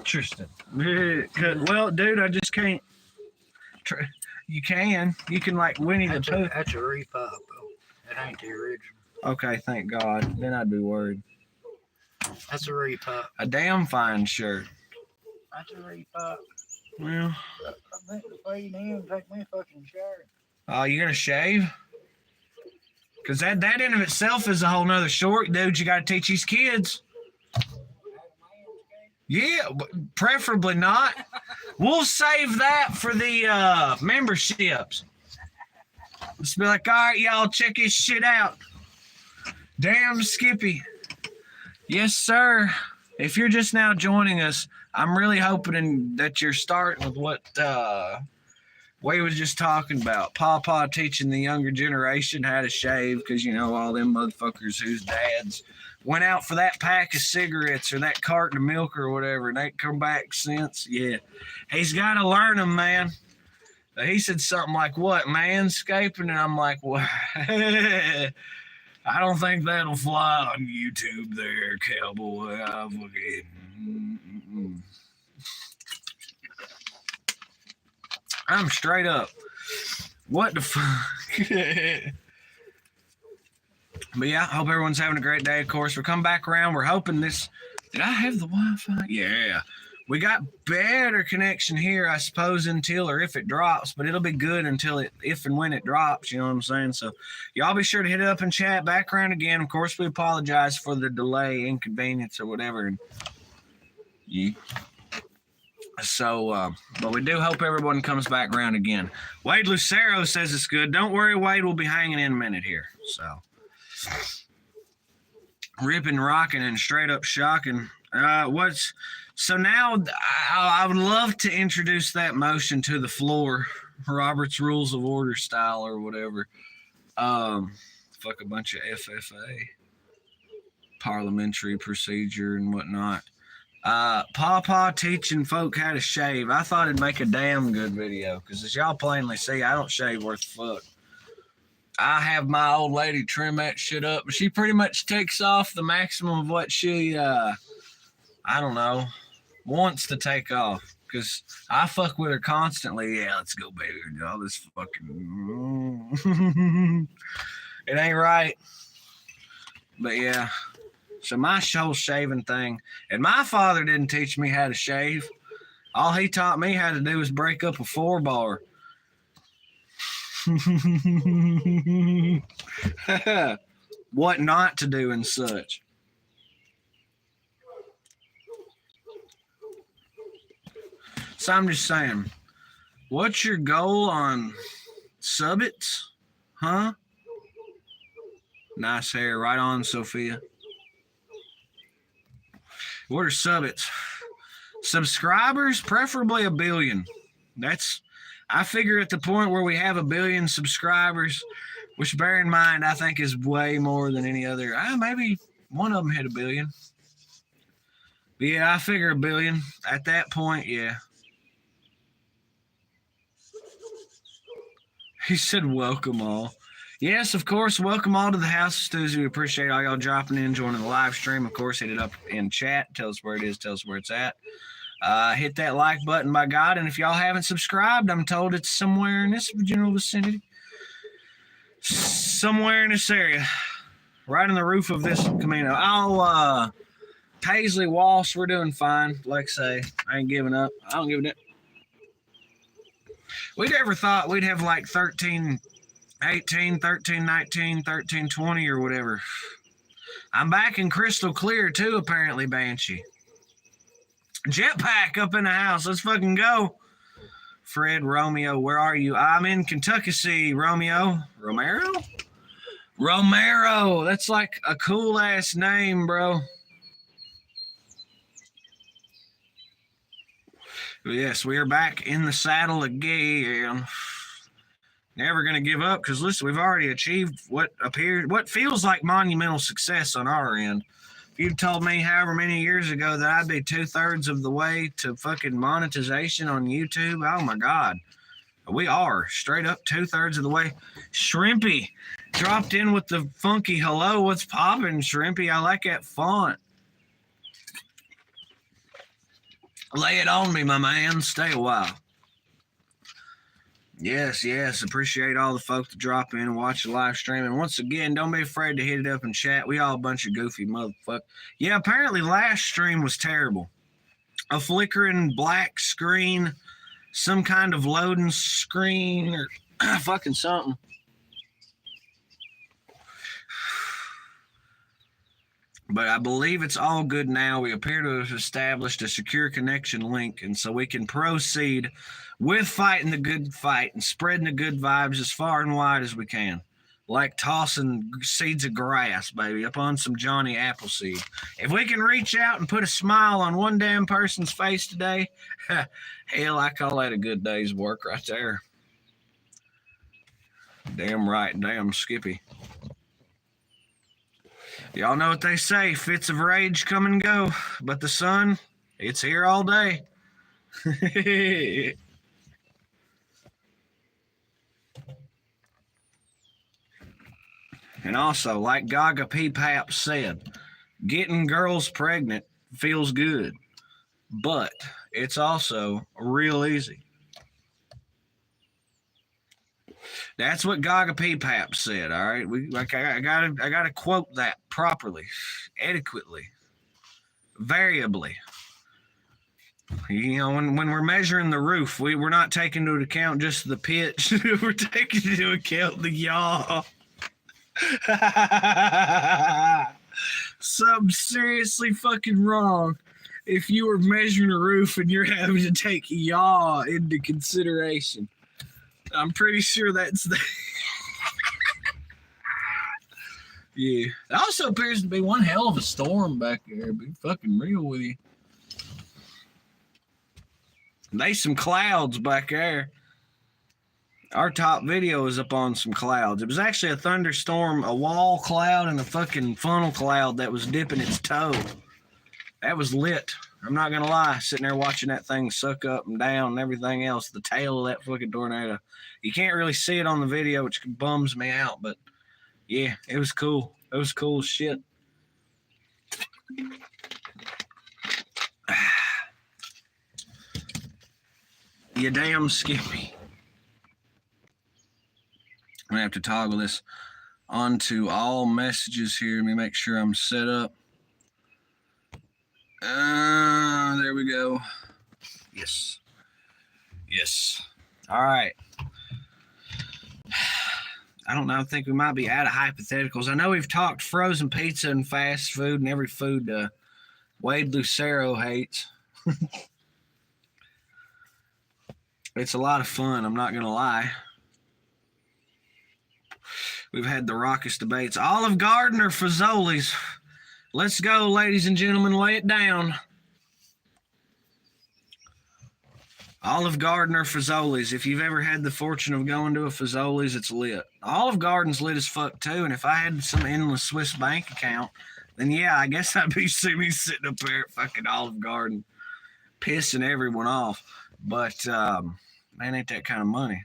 Interesting. Well, dude, I just can't. You can like Winnie the Pooh. That's a repop. It ain't the original. Okay, thank God. Then I'd be worried. That's a repop. A damn fine shirt. That's a repop. Well, I meant to fade in and take my fucking shirt. Oh, you gonna shave? Cause that in of itself is a whole nother story, dude. You gotta teach these kids. Yeah, preferably not. We'll save that for the memberships. Let's be like, all right, y'all, check this shit out. Damn Skippy. Yes, sir. If you're just now joining us, I'm really hoping that you're starting with what Wade was just talking about. Papa teaching the younger generation how to shave because, you know, all them motherfuckers whose dads went out for that pack of cigarettes or that carton of milk or whatever, and ain't come back since. Yeah, he's got to learn them, man. He said something like, what, manscaping? And I'm like, what? I don't think that'll fly on YouTube there, cowboy. I'm straight up. What the fuck? But yeah, I hope everyone's having a great day. Of course, we're coming back around. We're hoping this. Did I have the Wi-Fi? Yeah. We got better connection here, I suppose, until or if it drops, but it'll be good until if and when it drops, you know what I'm saying? So y'all be sure to hit it up and chat background again. Of course, we apologize for the delay, inconvenience, or whatever. And yeah. So, but we do hope everyone comes back around again. Wade Lucero says it's good. Don't worry, Wade, we'll be hanging in a minute here. So, ripping, rocking, and straight up shocking. So now I would love to introduce that motion to the floor, Robert's Rules of Order style or whatever. Fuck a bunch of FFA, parliamentary procedure and whatnot. Pawpaw teaching folk how to shave. I thought it'd make a damn good video because as y'all plainly see, I don't shave worth a fuck. I have my old lady trim that shit up, but she pretty much takes off the maximum of what she, I don't know, wants to take off. Because I fuck with her constantly. Yeah, let's go, baby. All this fucking... It ain't right. But yeah. So my whole shaving thing. And my father didn't teach me how to shave. All he taught me how to do was break up a 4-bar. What not to do and such. So I'm just saying, what's your goal on subbits? Huh? Nice hair. Right on, Sophia. What are subbits? Subscribers, preferably 1 billion. I figure at the point where we have 1 billion subscribers, which bear in mind, I think is way more than any other. Maybe one of them hit 1 billion. But yeah, I figure 1 billion. At that point, yeah. He said, welcome all. Yes, of course. Welcome all to the House of Stoosey. We appreciate all y'all dropping in, joining the live stream. Of course, hit it up in chat. Tell us where it is. Tell us where it's at. Hit that like button, by God. And if y'all haven't subscribed, I'm told it's somewhere in this general vicinity. Somewhere in this area. Right on the roof of this Camino. Oh, Paisley, Walsh, we're doing fine. Like I say, I ain't giving up. I don't give a damn. We never thought we'd have like 13... 18, 13, 19, 13, 20 or whatever. I'm back in crystal clear too, apparently, Banshee. Jetpack up in the house. Let's fucking go. Fred, Romeo, where are you? I'm in Kentucky, Romeo. Romero? Romero. That's like a cool-ass name, bro. Yes, we are back in the saddle again. Never going to give up because, listen, we've already achieved what feels like monumental success on our end. If you'd told me however many years ago that I'd be 2/3 of the way to fucking monetization on YouTube, oh my God. We are straight up 2/3 of the way. Shrimpy dropped in with the funky hello. What's poppin', Shrimpy? I like that font. Lay it on me, my man. Stay a while. Yes, yes. Appreciate all the folks that drop in and watch the live stream. And once again, don't be afraid to hit it up and chat. We all a bunch of goofy motherfuckers. Yeah, apparently last stream was terrible. A flickering black screen, some kind of loading screen, or fucking something. But I believe it's all good now. We appear to have established a secure connection link, and so we can proceed with fighting the good fight and spreading the good vibes as far and wide as we can. Like tossing seeds of grass, baby, up on some Johnny Appleseed. If we can reach out and put a smile on one damn person's face today, hell, I call that a good day's work right there. Damn right, damn Skippy. Y'all know what they say, fits of rage come and go, but the sun, it's here all day. And also, like Gaga P. Pap said, getting girls pregnant feels good, but it's also real easy. That's what Gaga P. Pap said, all right? I gotta quote that properly, adequately, variably. You know, when we're measuring the roof, we're not taking into account just the pitch. We're taking into account the yaw. Something seriously fucking wrong if you were measuring a roof and you're having to take yaw into consideration. I'm pretty sure that's the. Yeah. It also appears to be one hell of a storm back there. Be fucking real with you. There's some clouds back there. Our top video is up on some clouds. It was actually a thunderstorm, a wall cloud, and a fucking funnel cloud that was dipping its toe. That was lit. I'm not going to lie. Sitting there watching that thing suck up and down and everything else. The tail of that fucking tornado. You can't really see it on the video, which bums me out. But, yeah, it was cool. It was cool as shit. You damn Skippy. I'm going to have to toggle this onto all messages here. Let me make sure I'm set up. There we go. Yes. Yes. All right. I don't know. I think we might be out of hypotheticals. I know we've talked frozen pizza and fast food and every food Wade Lucero hates. It's a lot of fun. I'm not going to lie. We've had the raucous debates. Olive Garden or Fazoli's? Let's go, ladies and gentlemen. Lay it down. Olive Garden or Fazoli's. If you've ever had the fortune of going to a Fazoli's, it's lit. Olive Garden's lit as fuck, too. And if I had some endless Swiss bank account, then, yeah, I guess I'd be see me sitting up there at fucking Olive Garden pissing everyone off. But, man, ain't that kind of money.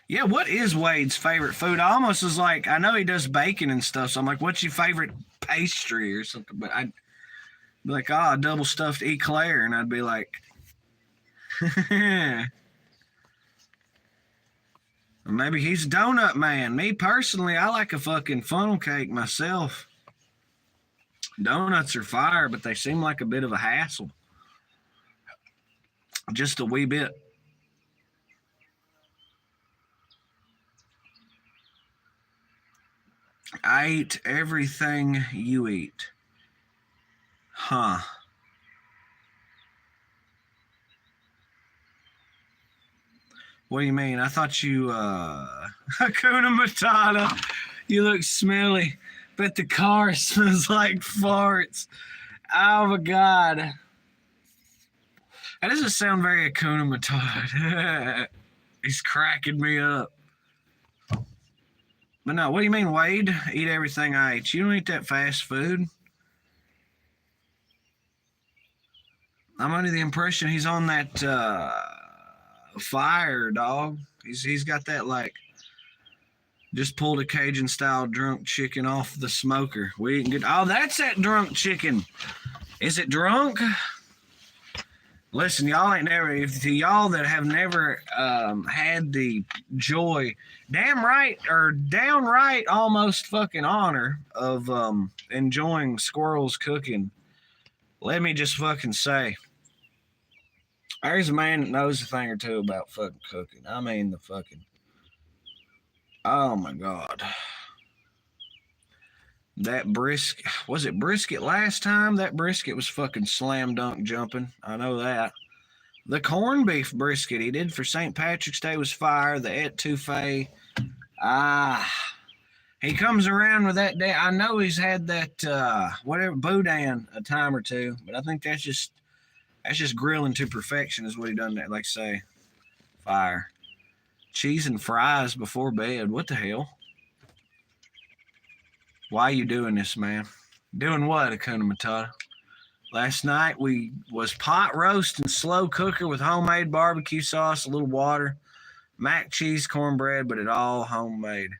Yeah, what is Wade's favorite food? I almost was like, I know he does bacon and stuff, so I'm like, what's your favorite pastry or something? But I'd be like, a double stuffed eclair, and I'd be like, maybe he's a donut man. Me personally, I like a fucking funnel cake myself. Donuts are fire, but they seem like a bit of a hassle. Just a wee bit. I eat everything you eat. Huh. What do you mean? I thought you, Hakuna Matata. You look smelly. Bet the car smells like farts. Oh my God. That doesn't sound very Hakuna Matata. He's cracking me up. But no, what do you mean, Wade? Eat everything I eat. You don't eat that fast food. I'm under the impression he's on that fire, dog. He's got that, like, just pulled a Cajun style drunk chicken off the smoker. We eating good. Oh, that's that drunk chicken. Is it drunk? Listen, y'all ain't never, if to y'all that have never had the joy, damn right, or downright almost fucking honor of enjoying squirrels cooking, let me just fucking say, there's a man that knows a thing or two about fucking cooking. I mean, the fucking, oh my God. That brisket, was it brisket last time? That brisket was fucking slam dunk jumping. I know that. The corned beef brisket he did for St. Patrick's Day was fire. The etouffee, he comes around with that day. I know he's had that whatever boudin a time or two, but I think that's just grilling to perfection is what he done that. Like say, fire, cheese and fries before bed. What the hell? Why you doing this, man? Doing what, Hakuna Matata? Last night we was pot roast and slow cooker with homemade barbecue sauce, a little water, mac cheese, cornbread, but it all homemade.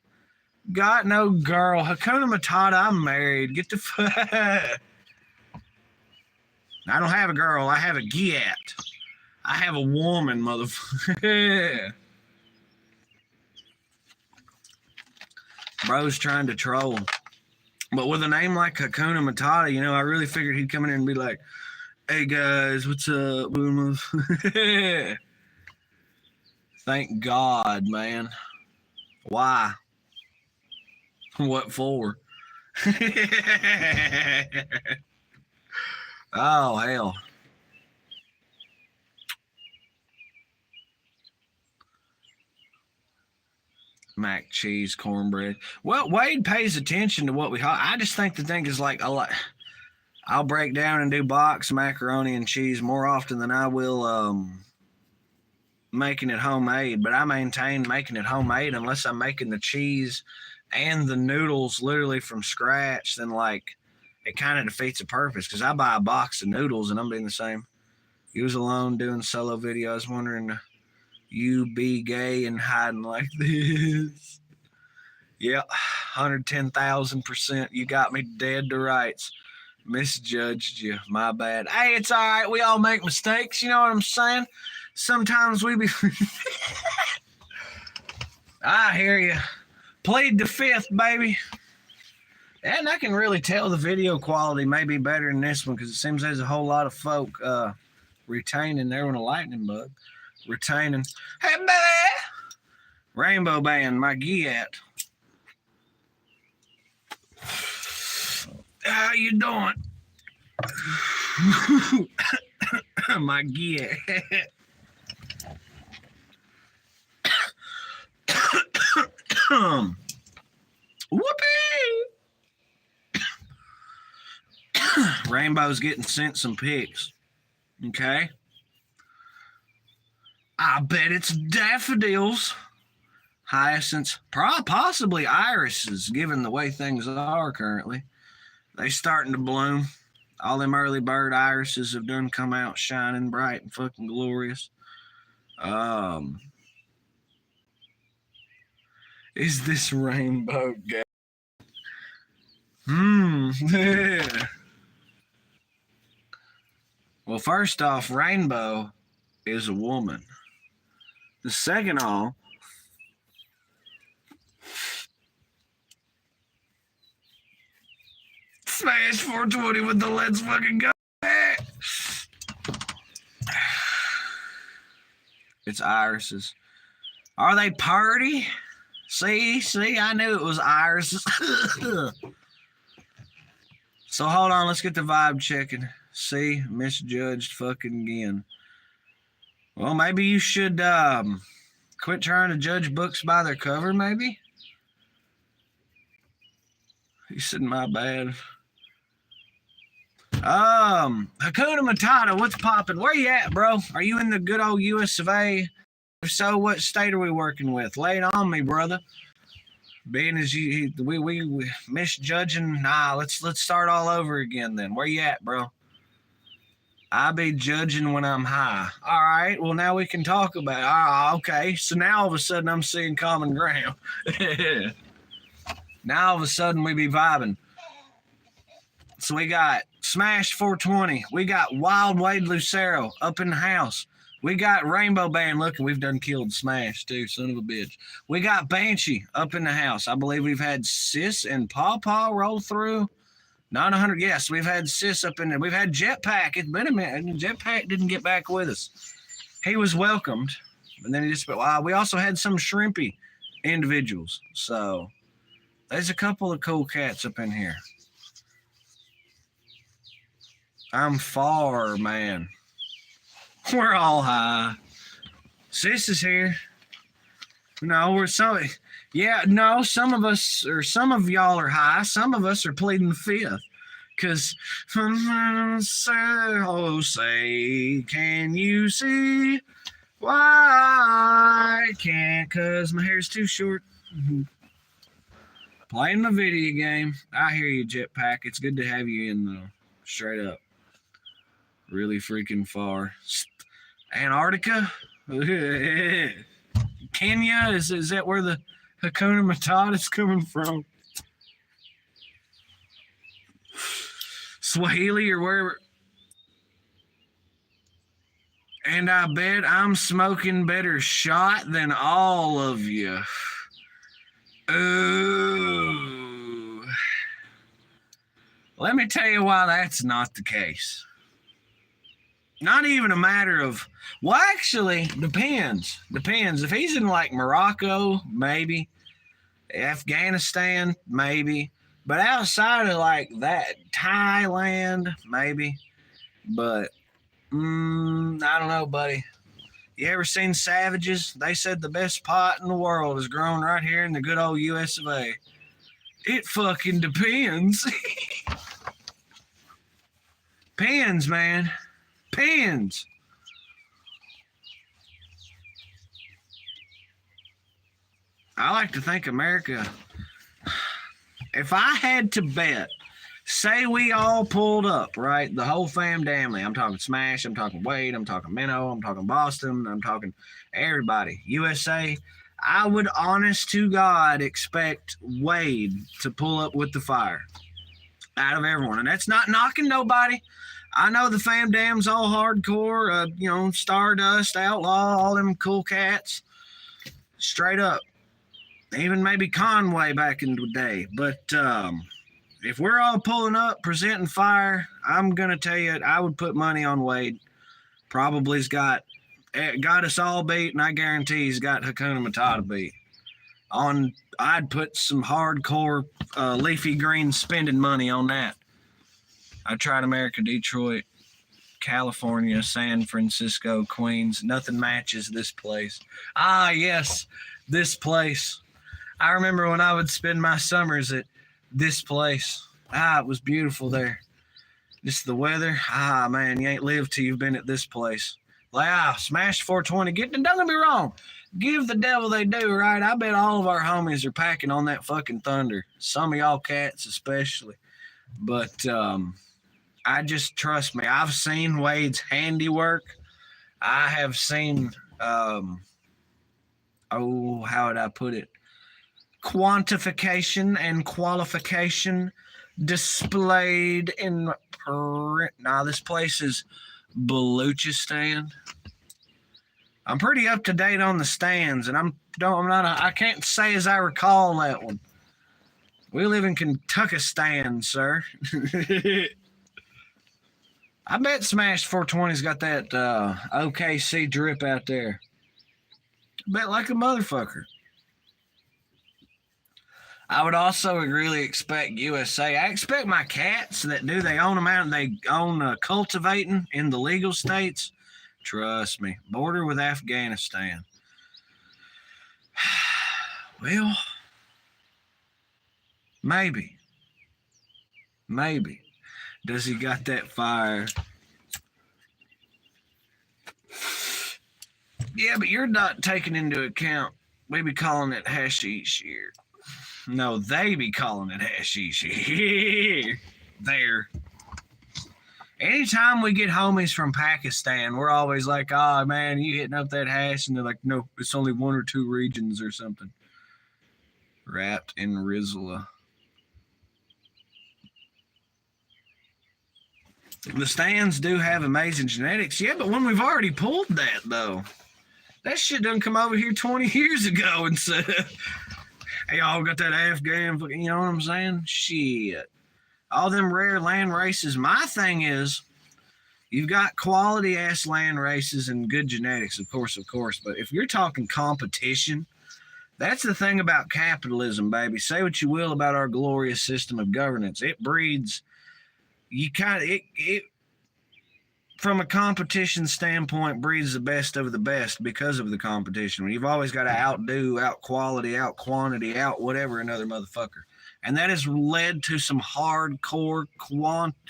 Got no girl. Hakuna Matata, I'm married. Get the fuck. I don't have a girl. I have a giat. I have a woman, motherfucker. Bro's trying to troll. But with a name like Hakuna Matata, you know, I really figured he'd come in here and be like, hey guys, what's up? Thank God, man. Why? What for? Oh, hell. Mac cheese, cornbread. Well, Wade pays attention to what we. I just think the thing is like a lot. I'll break down and do box macaroni and cheese more often than I will making it homemade. But I maintain making it homemade unless I'm making the cheese and the noodles literally from scratch. Then like it kind of defeats the purpose because I buy a box of noodles and I'm being the same. You was alone doing solo video. I was wondering. You be gay and hiding like this. Yeah, 110,000%. You got me dead to rights. Misjudged you. My bad. Hey, it's all right. We all make mistakes. You know what I'm saying? Sometimes we be. I hear you. Plead the fifth, baby. And I can really tell the video quality may be better than this one because it seems there's a whole lot of folk retaining there with a lightning bug. Retaining. Hey, baby! Rainbow Band, my giat. How you doing? My giat. Whoopee! Rainbow's getting sent some pics. Okay? I bet it's daffodils, hyacinths, possibly irises, given the way things are currently. They starting to bloom. All them early bird irises have done come out shining bright and fucking glorious. Is this rainbow gay? Well, first off, Rainbow is a woman. The second all, smash 420 with the let's fucking go. It's irises. Are they party? See, I knew it was irises. So hold on, let's get the vibe checking. See, misjudged fucking again. Well, maybe you should quit trying to judge books by their cover, maybe? He said, my bad. Hakuna Matata, what's popping? Where you at, bro? Are you in the good old US of A? If so, what state are we working with? Lay it on me, brother. Being as we misjudging, let's start all over again then. Where you at, bro? I be judging when I'm high. All right, well, now we can talk about it. Okay, so now all of a sudden I'm seeing common ground. Now all of a sudden we be vibing. So we got Smash 420. We got Wild Wade Lucero up in the house. We got Rainbow Band looking. We've done killed Smash too, son of a bitch. We got Banshee up in the house. I believe we've had Sis and Pawpaw roll through. Not 100. Yes, we've had Sis up in there. We've had Jetpack. It's been a minute. Jetpack didn't get back with us. He was welcomed, and then he just. We also had some shrimpy individuals. So there's a couple of cool cats up in here. I'm far, man. We're all high. Sis is here. No, we're so. Yeah, no, some of us, or some of y'all are high. Some of us are pleading the fifth. Because, oh, say, can you see why I can't? Because my hair's too short. Playing the video game. I hear you, Jetpack. It's good to have you in, though. Straight up. Really freaking far. Antarctica? Kenya? Is that where the Hakuna Matata is coming from? Swahili or wherever. And I bet I'm smoking better shot than all of you. Ooh. Let me tell you why that's not the case. Not even a matter of, well, actually, depends. Depends. If he's in like Morocco, maybe. Afghanistan, maybe. But outside of like that, Thailand, maybe. But, I don't know, buddy. You ever seen Savages? They said the best pot in the world is grown right here in the good old US of A. It fucking depends. Pens, man. Pens. I like to think America, if I had to bet, say we all pulled up, right? The whole family. I'm talking Smash, I'm talking Wade, I'm talking Minnow, I'm talking Boston, I'm talking everybody. USA, I would honest to God expect Wade to pull up with the fire out of everyone. And that's not knocking nobody. I know the fam dam's all hardcore, Stardust, Outlaw, all them cool cats. Straight up. Even maybe Conway back in the day. But if we're all pulling up, presenting fire, I'm going to tell you, I would put money on Wade. Probably's got us all beat, and I guarantee he's got Hakuna Matata beat. I'd put some hardcore leafy green spending money on that. I tried America, Detroit, California, San Francisco, Queens. Nothing matches this place. Ah, yes, this place. I remember when I would spend my summers at this place. It was beautiful there. Just the weather. Man, you ain't lived till you've been at this place. Smash 420. Don't get me wrong. Give the devil they do, right? I bet all of our homies are packing on that fucking thunder. Some of y'all cats especially. But I just, trust me, I've seen Wade's handiwork. I have seen, how would I put it? Quantification and qualification displayed in print. Now, this place is Baluchistan. I'm pretty up to date on the stands, and I can't say as I recall that one. We live in Kentuckistan, sir. I bet Smash 420's got that OKC drip out there. I bet like a motherfucker. I would also really expect USA. I expect my cats that do they own them out and they own cultivating in the legal states. Trust me, border with Afghanistan. Well, maybe. Does he got that fire? Yeah, but you're not taking into account. We be calling it hashish here. No, they be calling it hashish here. There. Anytime we get homies from Pakistan, we're always like, oh, man, you hitting up that hash? And they're like, no, it's only 1 or 2 regions or something. Wrapped in Rizla. The stands do have amazing genetics. Yeah, but when we've already pulled that, though, that shit done come over here 20 years ago and said, hey, y'all got that Afghan, you know what I'm saying? Shit. All them rare land races. My thing is, you've got quality ass land races and good genetics, of course. But if you're talking competition, that's the thing about capitalism, baby. Say what you will about our glorious system of governance. It breeds, you kind of, it from a competition standpoint, breeds the best of the best because of the competition. You've always got to outdo, out quality, out quantity, out whatever another motherfucker. And that has led to some hardcore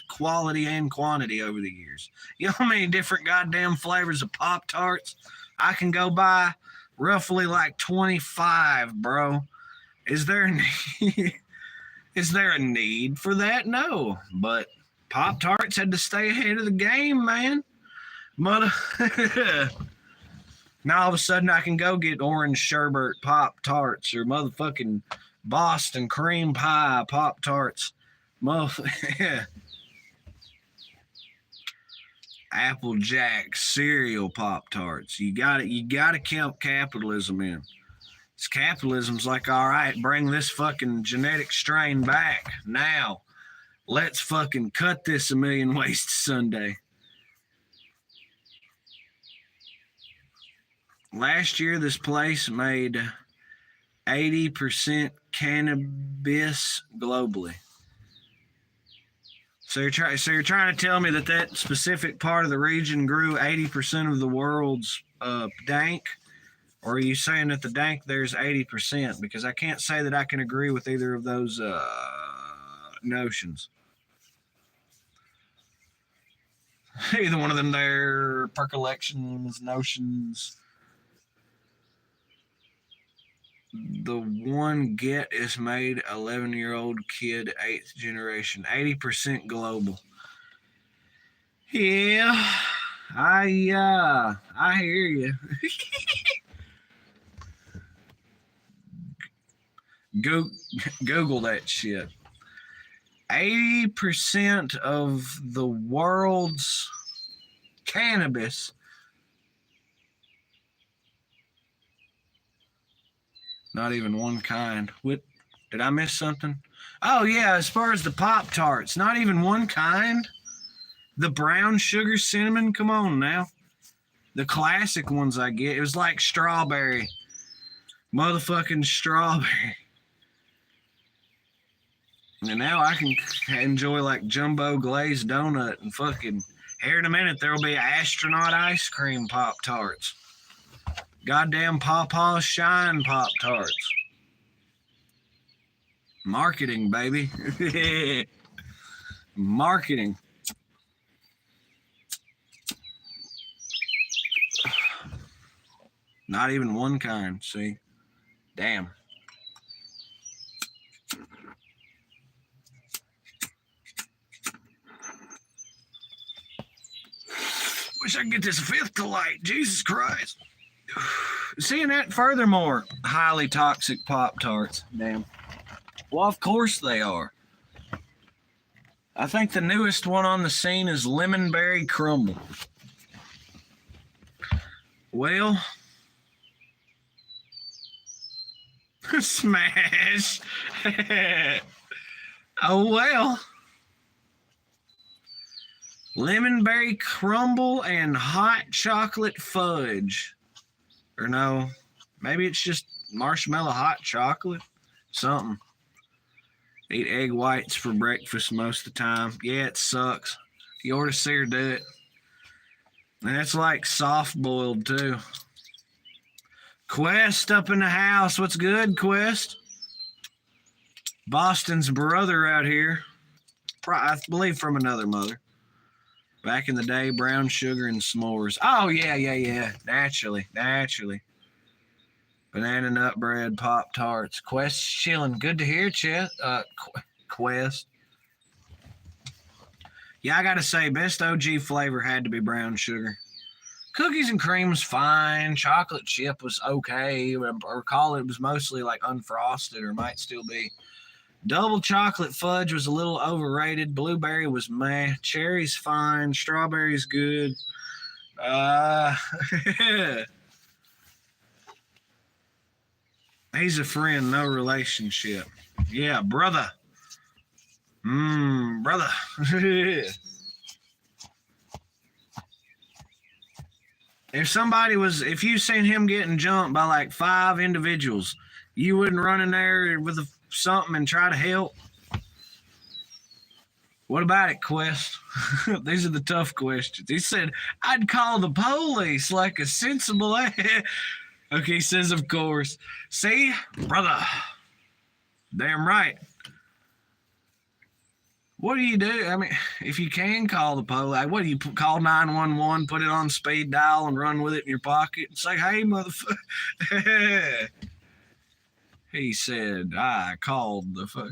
quality and quantity over the years. You know how many different goddamn flavors of Pop-Tarts I can go buy? Roughly like 25, bro. Is there a need? Is there a need for that? No. But Pop-Tarts had to stay ahead of the game, man. Mother. Now all of a sudden I can go get orange sherbet Pop-Tarts or motherfucking Boston cream pie Pop-Tarts. Applejack cereal Pop-Tarts. You gotta count capitalism in. It's capitalism's like, all right, bring this fucking genetic strain back now. Let's fucking cut this a million ways to Sunday. Last year, this place made 80% cannabis globally. So you're trying to tell me that specific part of the region grew 80% of the world's dank? Or are you saying that the dank there's 80%? Because I can't say that I can agree with either of those notions. Either one of them there, percolations, notions. The one get is made 11-year-old kid, 8th generation, 80% global. Yeah, I hear you. Google that shit. 80% of the world's cannabis not even one kind. What, did I miss something? Oh yeah, as far as the Pop-Tarts, not even one kind. The brown sugar cinnamon, come on now. The classic ones I get, it was like strawberry. Motherfucking strawberry. And now I can enjoy like jumbo glazed donut and fucking, here in a minute there will be astronaut ice cream Pop-Tarts. Goddamn Pawpaw Shine Pop-Tarts. Marketing, baby. Marketing. Not even one kind, see? Damn. Wish I could get this fifth to light. Jesus Christ. Seeing that, furthermore, highly toxic Pop-Tarts. Damn. Well, of course they are. I think the newest one on the scene is Lemon Berry Crumble. Well, smash. Oh, well. Lemon Berry Crumble and hot chocolate fudge. Or no, maybe it's just marshmallow hot chocolate. Something. Eat egg whites for breakfast most of the time. Yeah, it sucks. You ought to see her do it. And it's like soft boiled too. Quest up in the house. What's good, Quest? Boston's brother out here. I believe from another mother. Back in the day, brown sugar and s'mores. Oh, yeah. Naturally. Banana nut bread, Pop-Tarts. Quest chilling. Good to hear, Chet. Quest. Yeah, I got to say, best OG flavor had to be brown sugar. Cookies and cream was fine. Chocolate chip was okay. I recall it was mostly like unfrosted or might still be. Double chocolate fudge was a little overrated. Blueberry was meh. Cherry's fine. Strawberry's good. He's a friend, no relationship. Yeah, brother. Brother. If you seen him getting jumped by like 5 individuals, you wouldn't run in there with something and try to help? What about it, Quest? These are the tough questions. He said, I'd call the police like a sensible ass. Okay, he says, of course. See, brother. Damn right. What do you do? I mean, if you can call the police, what do you call 911, put it on speed dial, and run with it in your pocket and say, hey, motherfucker. He said, I called the fuck.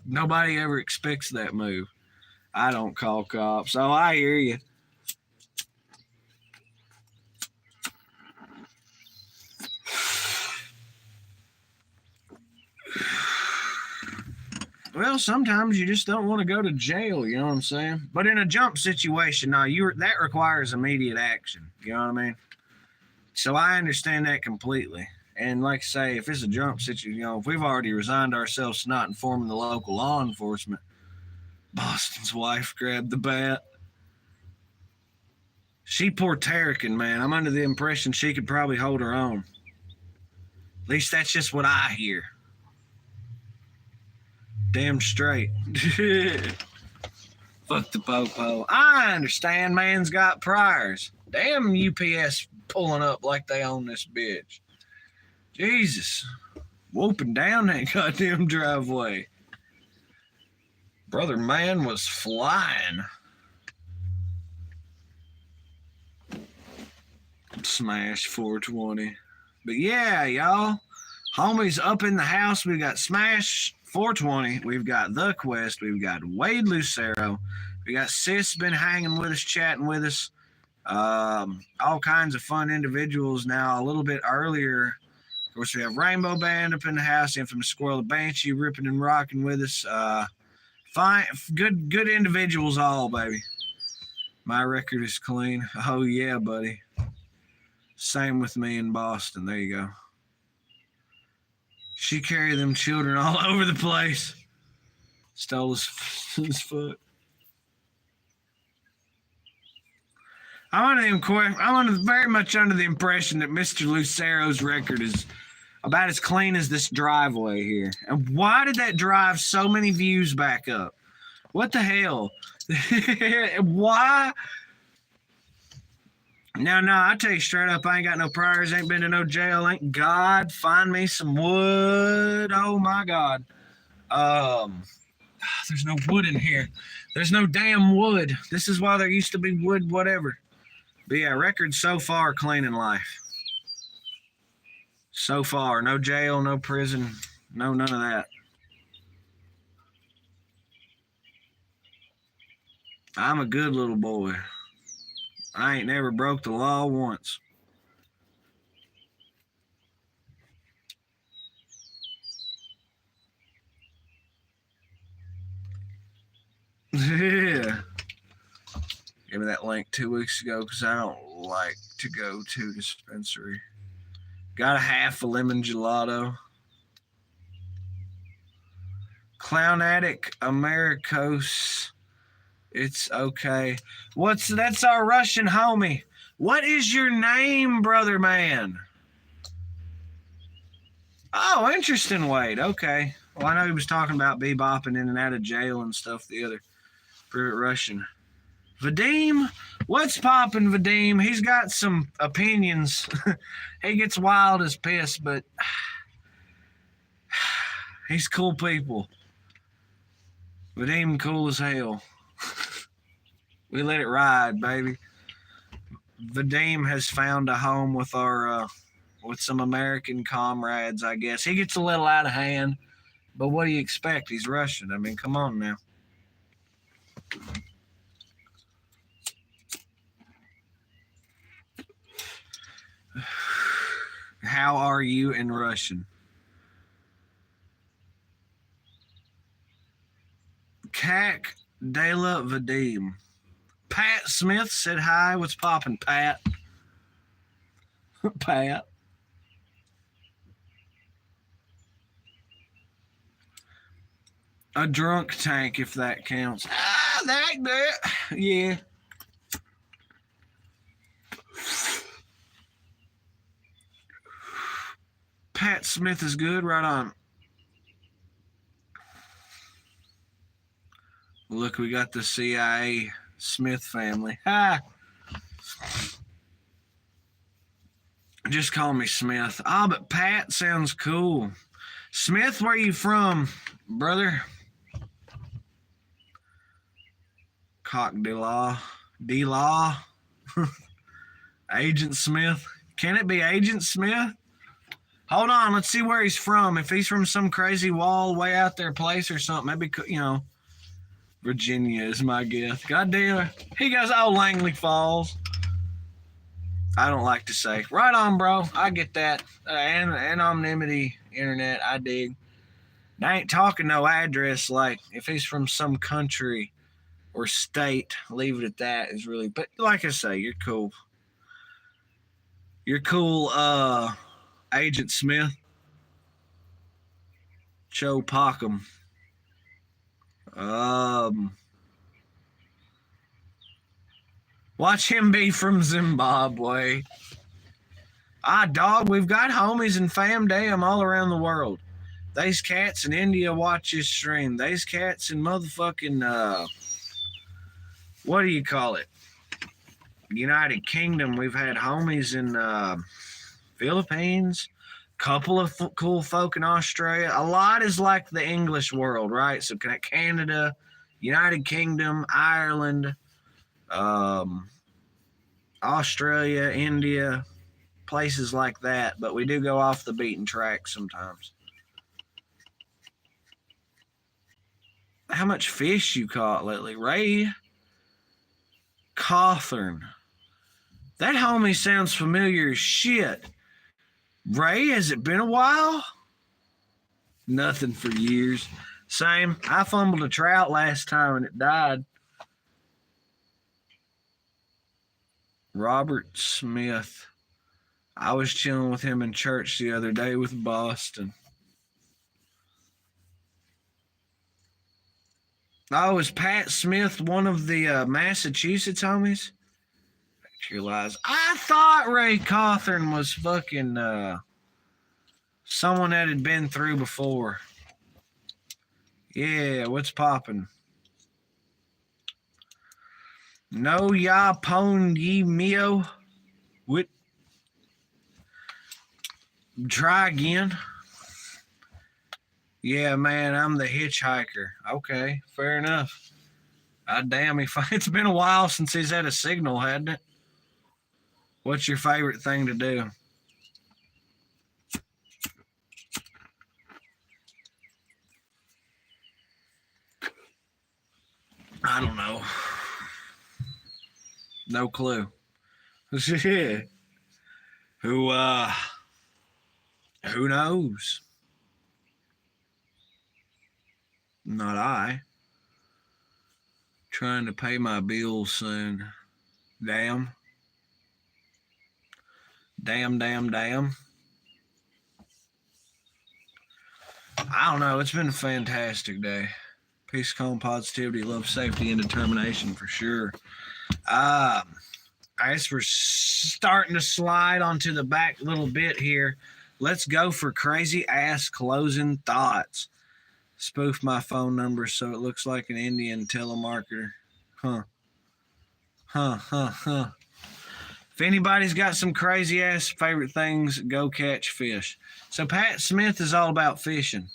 Nobody ever expects that move. I don't call cops. Oh, I hear you. Well, sometimes you just don't want to go to jail, you know what I'm saying? But in a jump situation, no, that requires immediate action. You know what I mean? So I understand that completely. And like I say, if it's a jump situation, if we've already resigned ourselves to not informing the local law enforcement, Boston's wife grabbed the bat. She poor Terrican, man. I'm under the impression she could probably hold her own. At least that's just what I hear. Damn straight. Fuck the popo. I understand man's got priors. Damn UPS pulling up like they own this bitch. Jesus. Whooping down that goddamn driveway. Brother man was flying. Smash 420. But yeah, y'all. Homies up in the house. We got Smash 420. We've got The Quest. We've got Wade Lucero. We got Sis been hanging with us, chatting with us. All kinds of fun individuals now. A little bit earlier, of course, we have Rainbow Band up in the house. Infamous Squirrel the Banshee ripping and rocking with us. Fine, good individuals all, baby. My record is clean. Oh, yeah, buddy. Same with me in Boston. There you go. She carried them children all over the place. Stole his foot. I'm very much under the impression that Mr. Lucero's record is about as clean as this driveway here. And why did that drive so many views back up? What the hell? Why? No, I tell you straight up, I ain't got no priors, ain't been to no jail, ain't God. Find me some wood. Oh my God. There's no wood in here. There's no damn wood. This is why there used to be wood, whatever. But yeah, record so far clean in life. So far, no jail, no prison, none of that. I'm a good little boy. I ain't never broke the law once. Yeah. Gave me that link 2 weeks ago because I don't like to go to dispensary. Got a half a lemon gelato. Clown Addict Americos. It's okay. That's our Russian homie. What is your name, brother man? Oh, interesting, Wade. Okay. Well, I know he was talking about bebopping in and out of jail and stuff the other for Russian. Vadim? What's poppin', Vadim? He's got some opinions. He gets wild as piss, but he's cool people. Vadim cool as hell. We let it ride, baby. Vadim has found a home with with some American comrades, I guess. He gets a little out of hand, but what do you expect? He's Russian. I mean, come on now. How are you in Russian? Dela Vadim. Pat Smith said hi. What's poppin', Pat? Pat. A drunk tank, if that counts. That. Yeah. Pat Smith is good. Right on. Look, we got the CIA Smith family. Ha! Just call me Smith. But Pat sounds cool. Smith, where you from, brother? Cock de law. Agent Smith. Can it be Agent Smith? Hold on, let's see where he's from. If he's from some crazy wall way out there place or something, maybe, Virginia is my guess. Goddamn. He goes, Langley Falls. I don't like to say. Right on, bro. I get that. Anonymity, internet, I dig. I ain't talking no address, like if he's from some country or state, leave it at that is really, but like I say, you're cool. You're cool, Agent Smith. Joe Pockham. Watch him be from Zimbabwe. Dog, we've got homies and fam damn all around the world. These cats in India watch this stream. These cats in motherfucking, what do you call it? United Kingdom. We've had homies in Philippines. Couple of cool folk in Australia. A lot is like the English world, right? So Canada, United Kingdom, Ireland, Australia, India, places like that. But we do go off the beaten track sometimes. How much fish you caught lately? Ray Cawthorn. That homie sounds familiar as shit. Ray, has it been a while? Nothing for years. Same. I fumbled a trout last time and it died. Robert Smith. I was chilling with him in church the other day with Boston. Oh, is Pat Smith one of the Massachusetts homies? Your lies. I thought Ray Cawthorn was fucking someone that had been through before. Yeah, what's poppin'? No ya pon ye mio. What? Try again. Yeah, man, I'm the hitchhiker. Okay, fair enough. Damn, it's been a while since he's had a signal, hadn't it? What's your favorite thing to do? I don't know. No clue. Yeah. Who knows? Not I. Trying to pay my bills soon. Damn. Damn. I don't know. It's been a fantastic day. Peace, calm, positivity, love, safety, and determination for sure. I guess we're starting to slide onto the back little bit here. Let's go for crazy ass closing thoughts. Spoof my phone number so it looks like an Indian telemarketer. Huh. If anybody's got some crazy ass favorite things, go catch fish. So Pat Smith is all about fishing.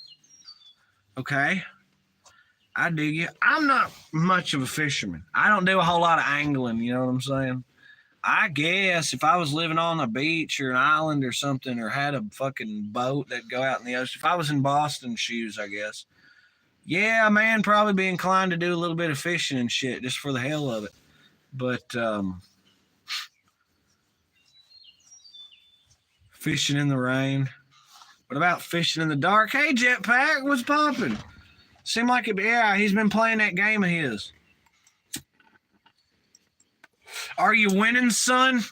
Okay. I dig you. I'm not much of a fisherman. I don't do a whole lot of angling, you know what I'm saying? I guess if I was living on a beach or an island or something, or had a fucking boat that'd go out in the ocean, if I was in Boston shoes, I guess. Yeah, man, probably be inclined to do a little bit of fishing and shit just for the hell of it. But fishing in the rain. What about fishing in the dark? Hey, Jetpack, what's poppin'? Seemed like it. Yeah, he's been playing that game of his. Are you winning, son?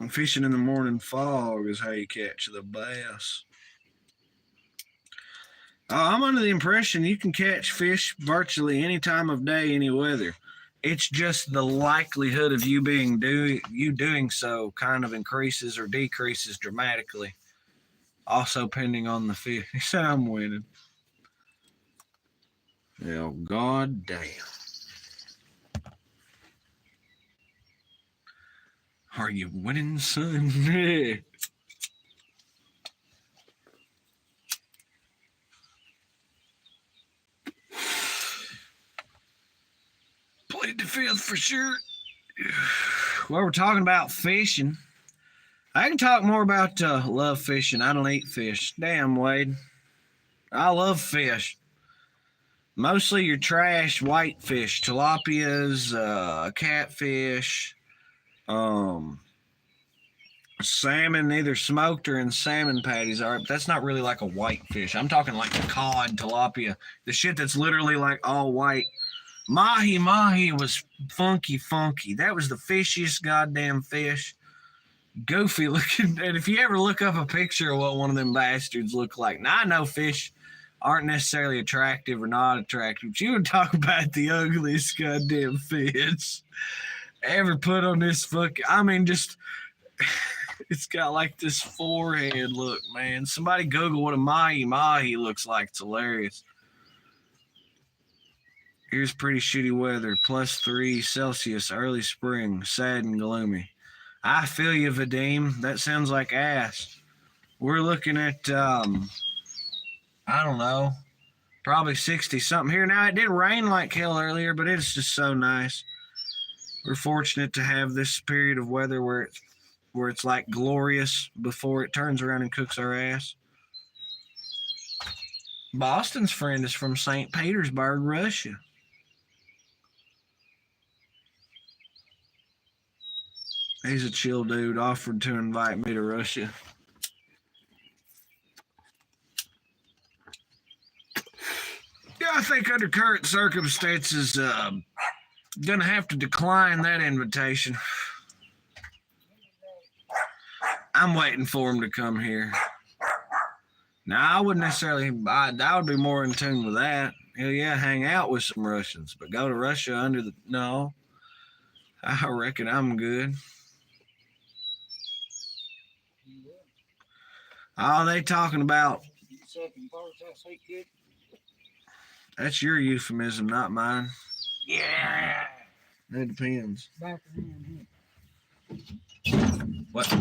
Fishing in the morning fog is how you catch the bass. I'm under the impression you can catch fish virtually any time of day, any weather. It's just the likelihood of you doing so kind of increases or decreases dramatically. Also, depending on the fish. He said I'm winning. Oh, god damn. Are you winning, son? Played the fifth for sure. Well, we're talking about fishing. I can talk more about love fishing. I don't eat fish. Damn, Wade. I love fish. Mostly your trash white fish, tilapias, catfish, salmon, either smoked or in salmon patties. All right, but that's not really like a white fish. I'm talking like a cod, tilapia, the shit that's literally like all white. Mahi was funky. That was the fishiest goddamn fish. Goofy looking. And if you ever look up a picture of what one of them bastards look like, now I know fish aren't necessarily attractive or not attractive, but you would talk about the ugliest goddamn fish ever put on this just it's got like this forehead look, man. Somebody Google what a mahi looks like. It's hilarious. Here's pretty shitty weather, +3 Celsius, early spring, sad and gloomy. I feel you, Vadim. That sounds like ass. We're looking at, I don't know, probably 60-something here. Now, it did rain like hell earlier, but it's just so nice. We're fortunate to have this period of weather where it's like glorious before it turns around and cooks our ass. Boston's friend is from St. Petersburg, Russia. He's a chill dude, offered to invite me to Russia. Yeah, I think under current circumstances, gonna have to decline that invitation. I'm waiting for him to come here. Now, I wouldn't necessarily, I would be more in tune with that. Hell yeah, hang out with some Russians, but go to Russia no. I reckon I'm good. Oh, they talking about. That's your euphemism, not mine. Yeah. It depends. What?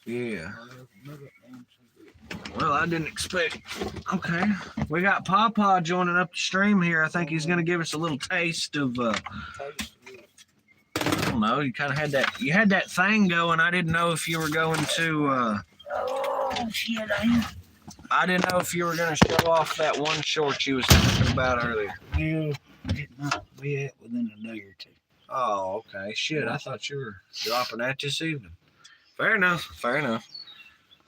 Yeah. Well, I didn't expect. Okay. We got Pawpaw joining up the stream here. I think he's going to give us a little taste of. I don't know. You kind of had that. You had that thing going. I didn't know if you were going to. Oh shit! I didn't know if you were going to show off that one short you was talking about earlier. Yeah, it might be it within a day or two. Oh, okay. Shit, I thought you were dropping that this evening. Fair enough.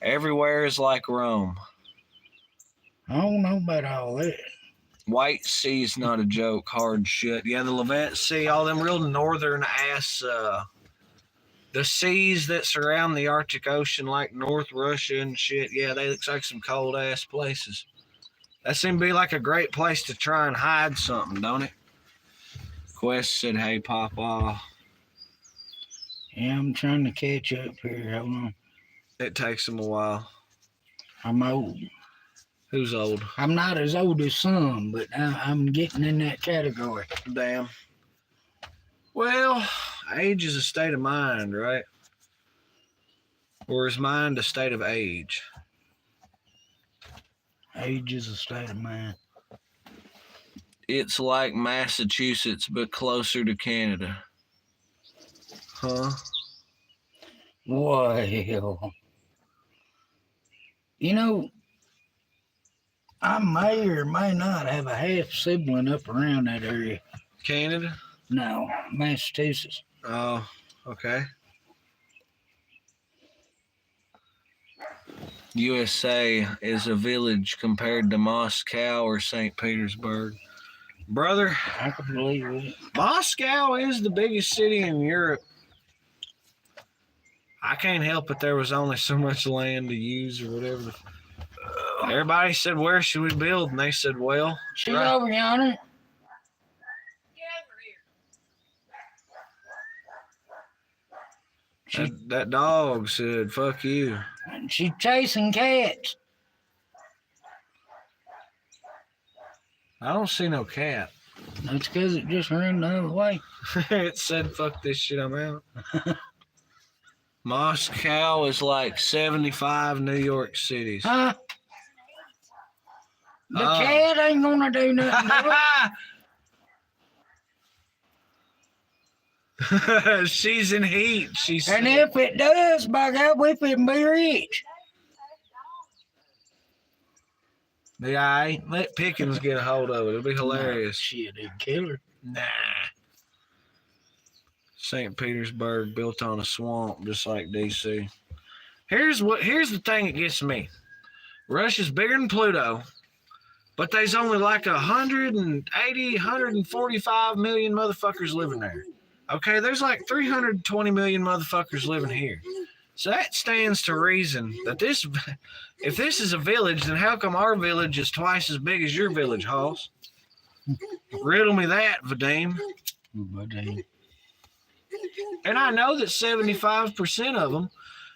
Everywhere is like Rome. I don't know about all that. White Sea's not a joke. Hard shit. Yeah, the Levant Sea, all them real northern ass, the seas that surround the Arctic Ocean, like North Russia and shit. Yeah, they look like some cold ass places. That seemed to be like a great place to try and hide something, don't it? Quest said, "Hey, Papa." Yeah, I'm trying to catch up here. Hold on. It takes them a while. I'm old. Who's old? I'm not as old as some, but I'm getting in that category. Damn. Well, age is a state of mind, right? Or is mind a state of age? Age is a state of mind. It's like Massachusetts, but closer to Canada. Huh? Well, you know, I may or may not have a half sibling up around that area. Canada? No, Massachusetts. Oh, okay. USA is a village compared to Moscow or St. Petersburg. Brother, I can believe it. Moscow is the biggest city in Europe. I can't help it. There was only so much land to use or whatever. Everybody said, where should we build? And they said, well, She's right. over yonder. That dog said, fuck you. She's chasing cats. I don't see no cat. That's because it just ran the other way. It said, fuck this shit, I'm out. Moscow is like 75 New York cities. Huh? The cat ain't gonna do nothing to it. She's in heat. She's And if it does, by God, we can be rich. Yeah, I ain't let Pickens get a hold of it. It'll be hilarious. Shit, it'd kill her. Nah. St. Petersburg built on a swamp just like DC. Here's the thing that gets me. Russia's bigger than Pluto, but there's only like 180, 145 million motherfuckers living there. Okay, there's like 320 million motherfuckers living here. So that stands to reason that if this is a village, then how come our village is twice as big as your village, Hoss? Riddle me that, Vadim. And I know that 75% of them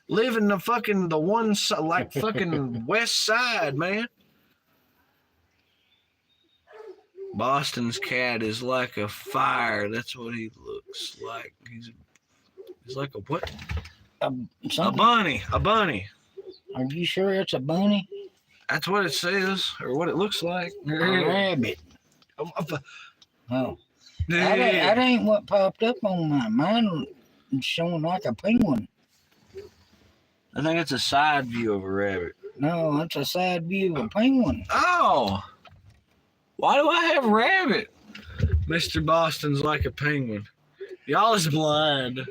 live in the one like fucking west side, man. Boston's cat is like a fire. That's what he looks like. He's like a what? A bunny. A bunny. Are you sure it's a bunny? That's what it says, or what it looks like. A rabbit. Oh. Yeah. That ain't what popped up on mine. Mine is showing like a penguin. I think it's a side view of a rabbit. No, that's a side view of a penguin. Oh. Why do I have rabbit? Mr. Boston's like a penguin. Y'all is blind.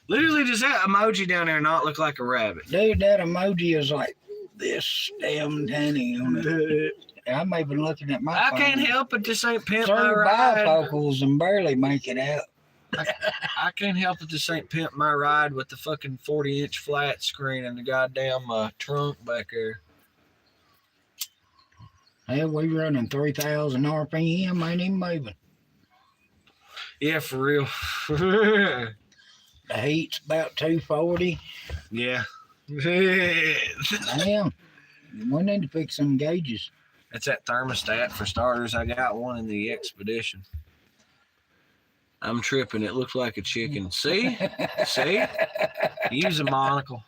Literally, does that emoji down there not look like a rabbit? Dude, that emoji is like this damn tiny on it. I'm even looking at my I phone. can't help it. This ain't Pimp My Three Ride. bifocals and barely make it out. I can't help it. This ain't Pimp My Ride with the fucking 40-inch flat screen and the goddamn trunk back there. Hell, we running 3,000 RPM, ain't even moving. Yeah, for real. The heat's about 240. Yeah. Damn, we need to fix some gauges. It's that thermostat for starters. I got one in the Expedition. I'm tripping. It looks like a chicken. See? See? Use a monocle.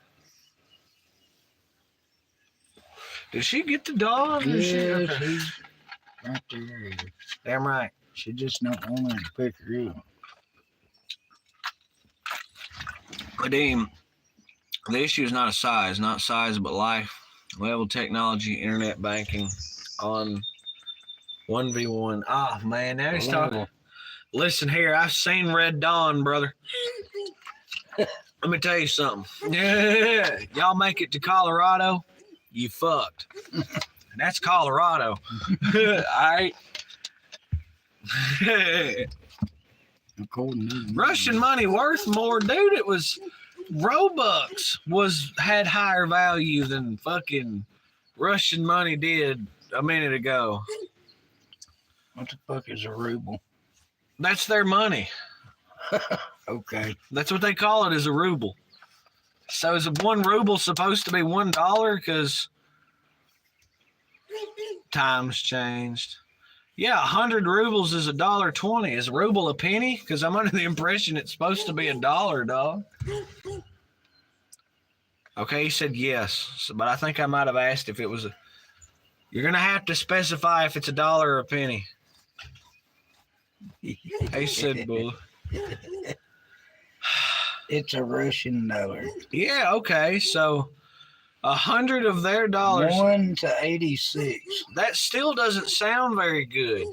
Did she get the dog? Yeah, Okay. she's right there. Damn right. She just not wanting to pick her up. Vadim, the issue is not size but life. Level technology, internet banking on 1v1. Oh, man, now he's talking. Listen here, I've seen Red Dawn, brother. Let me tell you something. Yeah, y'all make it to Colorado, you fucked. That's Colorado. All right. Russian money worth more, dude. It was Robux had higher value than fucking Russian money did a minute ago. What the fuck is a ruble? That's their money. Okay. That's what they call it, is a ruble. So is 1 ruble supposed to be $1? Because times changed. Yeah, 100 rubles is $1.20. Is a ruble a penny? Because I'm under the impression it's supposed to be $1, dog. Okay, he said yes, but I think I might have asked if it was a. You're gonna have to specify if it's $1 or a penny. He said, "Bull." It's a Russian dollar. Yeah, okay, so 100 of their dollars. 1 to 86. That still doesn't sound very good.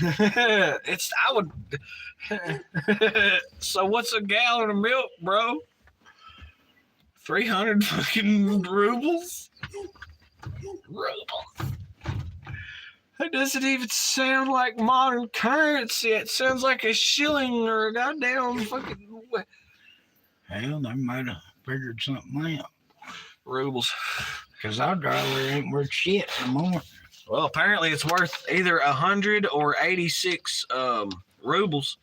I would. So what's a gallon of milk, bro? 300 fucking rubles? Rubles. That doesn't even sound like modern currency. It sounds like a shilling or a goddamn fucking... Hell, they might have figured something out. Rubles. Because our dollar ain't worth shit no more. Well, apparently it's worth either 100 or 86 rubles.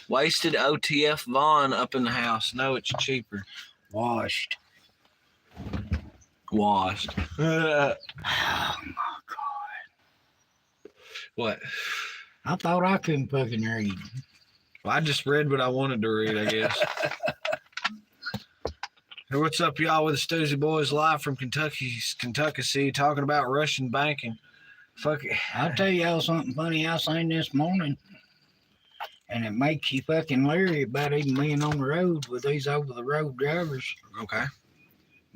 Wasted OTF Vaughn up in the house. No, it's cheaper. Washed. Washed. Oh my God. What? I thought I couldn't fucking read. Well, I just read what I wanted to read, I guess. Hey, what's up, y'all? With the Stoosey Boys live from Kentucky, talking about Russian banking. Fuck it. I'll tell y'all something funny I seen this morning. And it makes you fucking leery about even being on the road with these over-the-road drivers. Okay.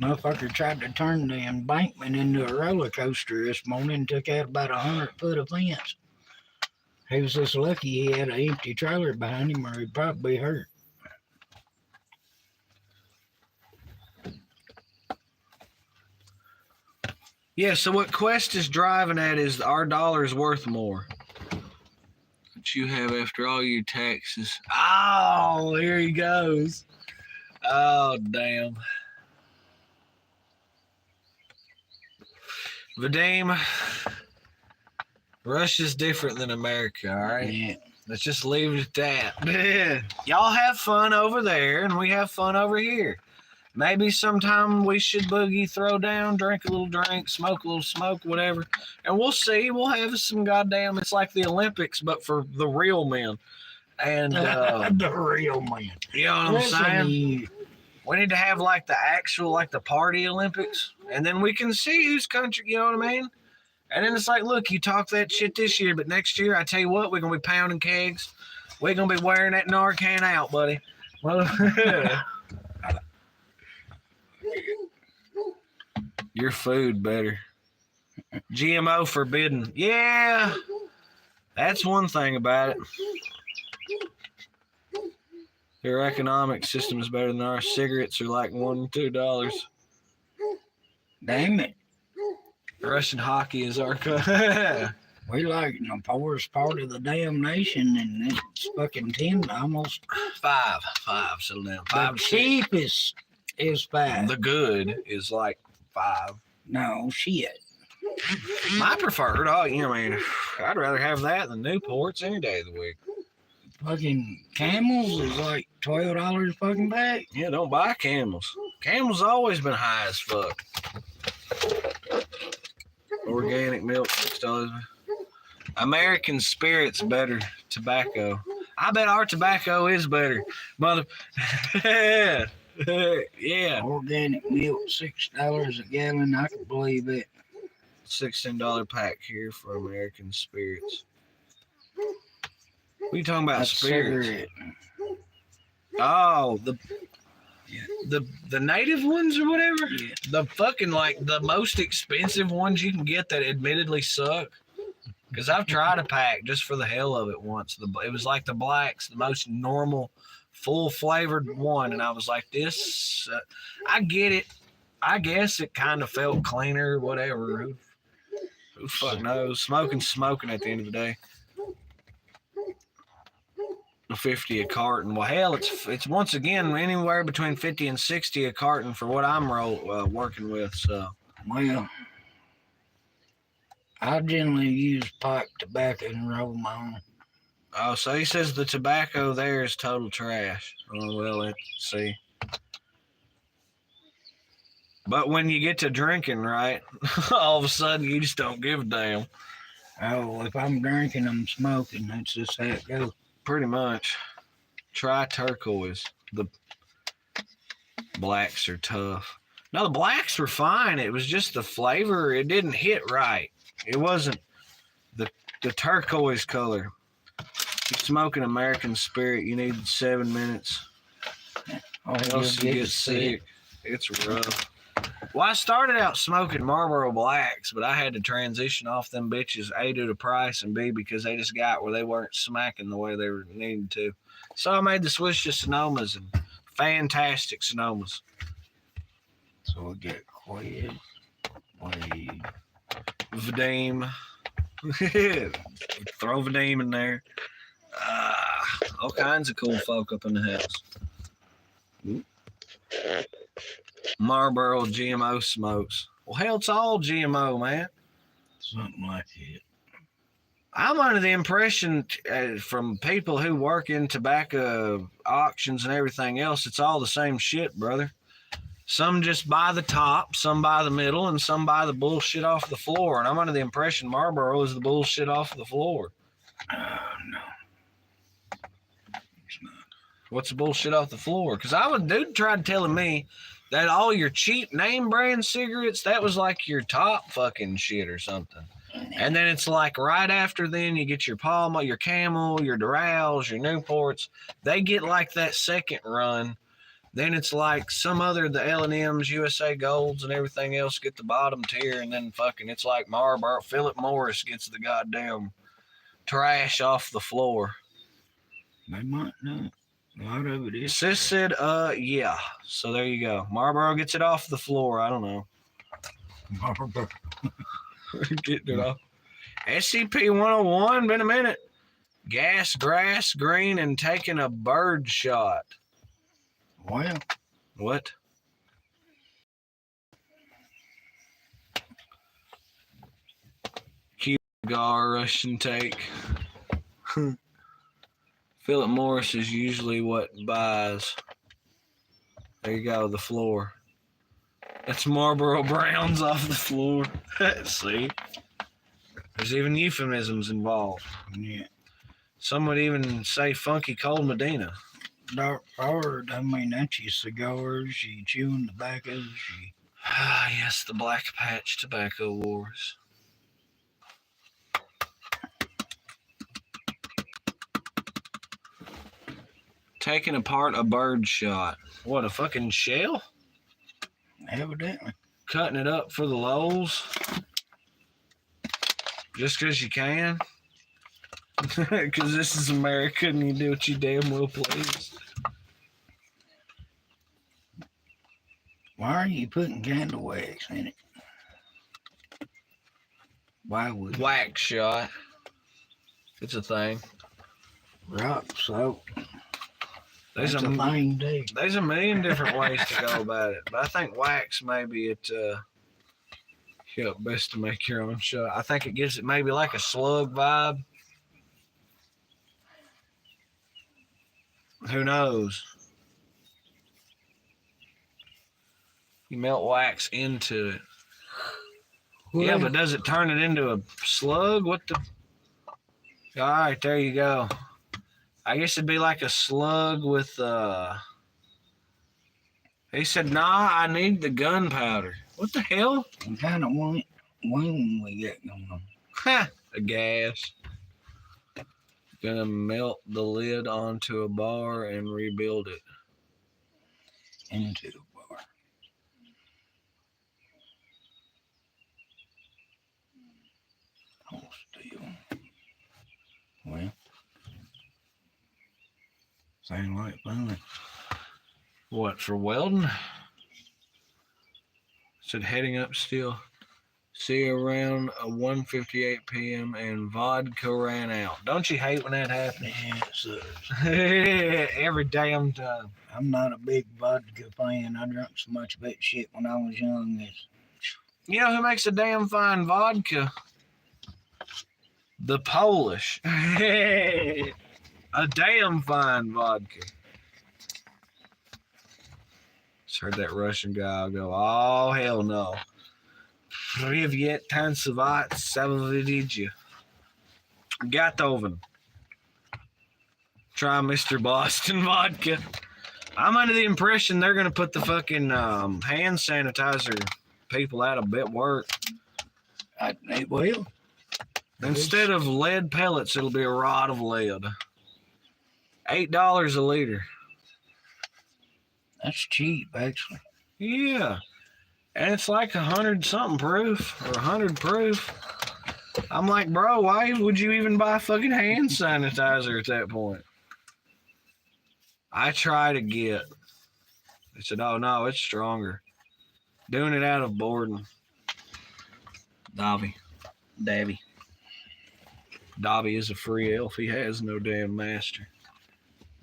Motherfucker tried to turn the embankment into a roller coaster this morning and took out about 100 foot of fence. He was just lucky he had an empty trailer behind him or he'd probably be hurt. Yeah, so what Quest is driving at is our dollar is worth more. What you have after all your taxes. Oh, here he goes. Oh, damn. Vadim, Russia's different than America, all right? Yeah. Let's just leave it at that. Y'all have fun over there, and we have fun over here. Maybe sometime we should boogie, throw down, drink a little drink, smoke a little smoke, whatever. And we'll see. We'll have some goddamn, it's like the Olympics, but for the real men. And the real man. You know what I'm saying? We need to have like the actual, like the party Olympics. And then we can see whose country, you know what I mean? And then it's like, look, you talk that shit this year, but next year, I tell you what, we're going to be pounding kegs. We're going to be wearing that Narcan out, buddy. Well, your food better. GMO forbidden. Yeah, that's one thing about it. Their economic system is better than ours. Cigarettes are like $1 to $2. Damn it. Russian hockey is our We like the poorest part of the damn nation, and it's fucking 10, almost. five. Settle down. Five. The cheapest is 5. The good is like 5. No, shit. My preferred, I'd rather have that than Newports any day of the week. Fucking Camels is like $12 fucking pack. Yeah, don't buy Camels. Camels always been high as fuck. Organic milk, $6. American Spirit's better tobacco. I bet our tobacco is better. Mother. Yeah. Organic milk, $6 a gallon. I can believe it. $16 pack here for American Spirits. What are you talking about? That's Spirits? cigarette. Oh, the native ones or whatever? Yeah. The fucking like the most expensive ones you can get that admittedly suck. Because I've tried a pack just for the hell of it once. It was like the blacks, the most normal, full flavored one. And I was like, this, I get it. I guess it kind of felt cleaner, whatever. Who fuck knows? Smoking at the end of the day. $50 a carton. Well, hell, it's once again anywhere between $50 and $60 a carton for what I'm working with. So, Well, I generally use pipe tobacco and roll my own. oh, so he says the tobacco there is total trash. Oh, well, let's see. But when you get to drinking, right, all of a sudden you just don't give a damn. Oh, if I'm drinking, I'm smoking. That's just how it goes. Pretty much. Try turquoise. The blacks are tough. No, the blacks were fine. It was just the flavor. It didn't hit right. It wasn't the turquoise color. You're smoking American Spirit. You need 7 minutes. Oh, Else you get sick. It's rough. Well, I started out smoking Marlboro Blacks, but I had to transition off them bitches, A, due to price, and B, because they just got where they weren't smacking the way they were needing to. So I made the switch to Sonomas, and fantastic Sonomas. So we get Quid, Wade. Vadim. Throw Vadim in there. All kinds of cool folk up in the house. Marlboro GMO smokes. Well, hell, it's all GMO, man. Something like it. I'm under the impression from people who work in tobacco auctions and everything else, it's all the same shit, brother. Some just buy the top, some buy the middle, and some buy the bullshit off the floor. And I'm under the impression Marlboro is the bullshit off the floor. No. It's not. What's the bullshit off the floor? Because dude tried telling me that all your cheap name brand cigarettes, that was like your top fucking shit or something. And then it's like right after then you get your Palma, your Camel, your Doral, your Newports. They get like that second run. Then it's like some other, the L&M's, USA Golds, and everything else get the bottom tier. And then fucking it's like Marlboro. Philip Morris gets the goddamn trash off the floor. They might not. A lot of it is. Sis said, yeah. So there you go. Marlboro gets it off the floor. I don't know. Marlboro. Getting it off. SCP-101, been a minute. Gas, grass, green, and taking a bird shot. Well. What? Cigar Russian take. Philip Morris is usually what buys. There you go, the floor. That's Marlboro Browns off the floor. See? There's even euphemisms involved. Yeah. Some would even say funky cold Medina. Dark forward, I mean, that's your cigars, you chewing tobaccos, you... Ah, yes, the Black Patch Tobacco Wars. Taking apart a bird shot. What, a fucking shell? Evidently. Cutting it up for the lows? Just because you can? Because this is America and you do what you damn well please. Why are you putting candle wax in it? Why would you? Wax shot. It's a thing. Rock salt. There's That's a thing, too. There's a million different ways to go about it, but I think wax maybe it best to make your own shot. I think it gives it maybe like a slug vibe. Who knows? You melt wax into it. Well, Yeah, but does it turn it into a slug? What the? All right, there you go. I guess it'd be like a slug with, he said, nah, I need the gunpowder. What the hell? what kind of wing we got going on? Ha! A gas. Gonna melt the lid onto a bar and rebuild it. Into the bar. Hold still. Well. Sound like fun. What, for welding? Said heading up still. See you around 1:58 p.m. and vodka ran out. Don't you hate when that happens? Yeah, it sucks. Every damn time. I'm not a big vodka fan. I drank so much of that shit when I was young. You know who makes a damn fine vodka? The Polish. A damn fine vodka. Just heard that Russian guy go, oh, hell no. Привет, танцевать, savadidju. Gatoven. Try Mr. Boston vodka. I'm under the impression they're going to put the fucking hand sanitizer people out of bit work. It will. Instead of lead pellets, it'll be a rod of lead. $8 a liter. That's cheap, actually. Yeah. And it's like 100-something proof or 100 proof. I'm like, bro, why would you even buy fucking hand sanitizer at that point? I try to get. They said, oh, no, it's stronger. Doing it out of boredom. Dobby. Dobby is a free elf. He has no damn master.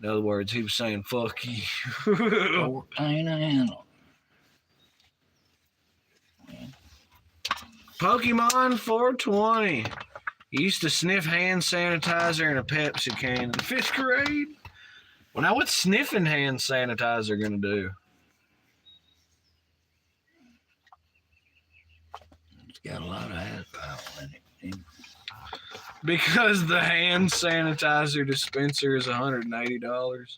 In other words, he was saying, fuck you. 14 a handle. Pokemon 420. Used to sniff hand sanitizer in a Pepsi can in 5th grade. Well, now what's sniffing hand sanitizer going to do? It's got a lot of alcohol in it. Because the hand sanitizer dispenser is $180.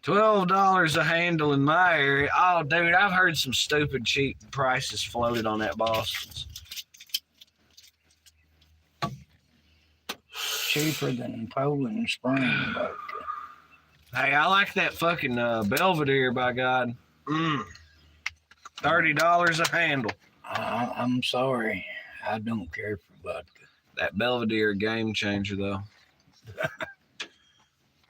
$12 a handle in my area. Oh, dude, I've heard some stupid cheap prices floated on that Boston's. Cheaper than Poland Spring vodka. Hey, I like that fucking Belvedere, by God. $30 a handle. I'm sorry. I don't care for vodka. That Belvedere game changer, though.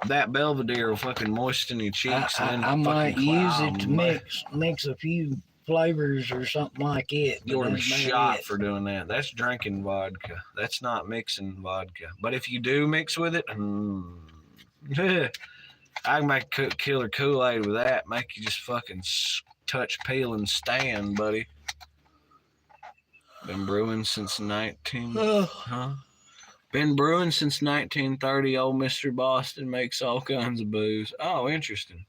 That Belvedere will fucking moisten your cheeks. I might use it to mix a few flavors or something like it. You want to be shot for doing that. That's drinking vodka. That's not mixing vodka. But if you do mix with it, I can make killer Kool-Aid with that. Make you just fucking touch, peel, and stand, buddy. Been brewing since Been brewing since 1930. Old Mr. Boston makes all kinds of booze. Oh, interesting.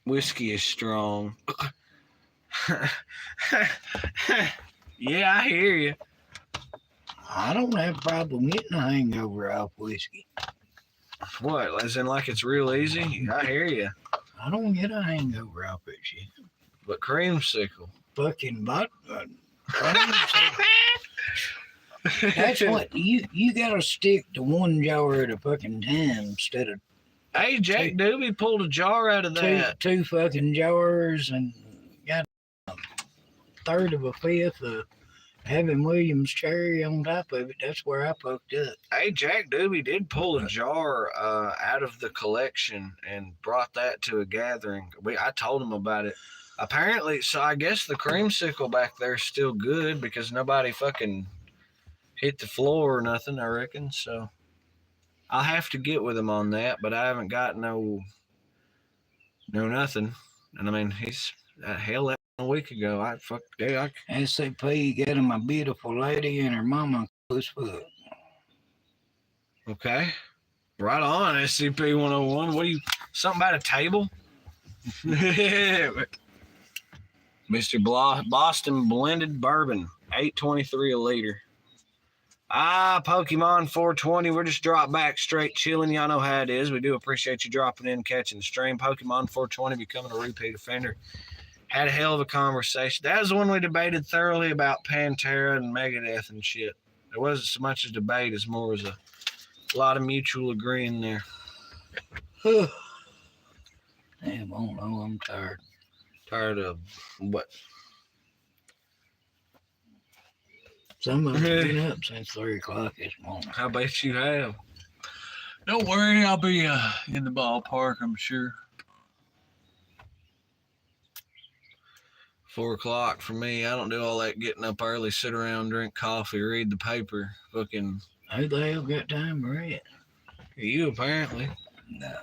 Whiskey is strong. Yeah, I hear you. I don't have a problem getting a hangover off whiskey. What? As in, like it's real easy? I hear you. I don't get a hangover off that shit. But creamsicle. Fucking vodka. That's what you gotta stick to one jar at a fucking time instead of. Hey, Jack Doobie pulled a jar out of that. Two fucking jars and got a third of a fifth of Evan Williams cherry on top of it. That's where I fucked up. Hey, Jack Doobie did pull a jar out of the collection and brought that to a gathering. I told him about it. Apparently, so I guess the creamsicle back there is still good because nobody fucking hit the floor or nothing, I reckon. So I'll have to get with him on that, but I haven't got no nothing. And I mean, he's hell that a week ago. SCP got him a beautiful lady and her mama was fuck. Okay. Right on, SCP 101. What are you, something about a table? Mr. Boston Blended Bourbon, $8.23 a liter. Pokemon 420. We're just dropped back straight chilling. Y'all know how it is. We do appreciate you dropping in, catching the stream. Pokemon 420 becoming a repeat offender. Had a hell of a conversation. That was the one we debated thoroughly about Pantera and Megadeth and shit. There wasn't so much a debate as more as a lot of mutual agreeing there. Damn, I don't know. I'm tired. Tired of what? Some of us been up since 3 o'clock this morning. I bet you have. Don't worry, I'll be in the ballpark, I'm sure. 4 o'clock for me. I don't do all that getting up early, sit around, drink coffee, read the paper. Fucking. Who the hell got time for it? You apparently. No.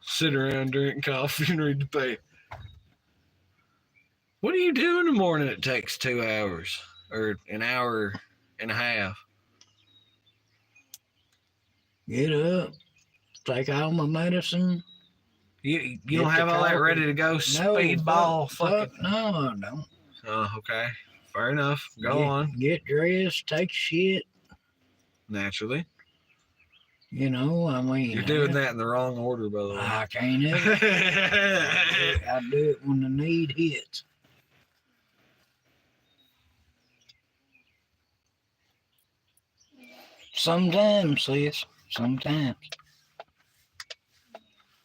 Sit around, drink coffee, and read the paper. What do you do in the morning that takes 2 hours or an hour and a half? Get up, take all my medicine. You don't have all that ready to go speedball? Fuck, no, I don't. Oh, okay. Fair enough. Go on. Get dressed, take shit. Naturally. You know, I mean. You're doing that in the wrong order, by the way. I can't help it. I do it when the need hits. Sometimes, sis. Sometimes.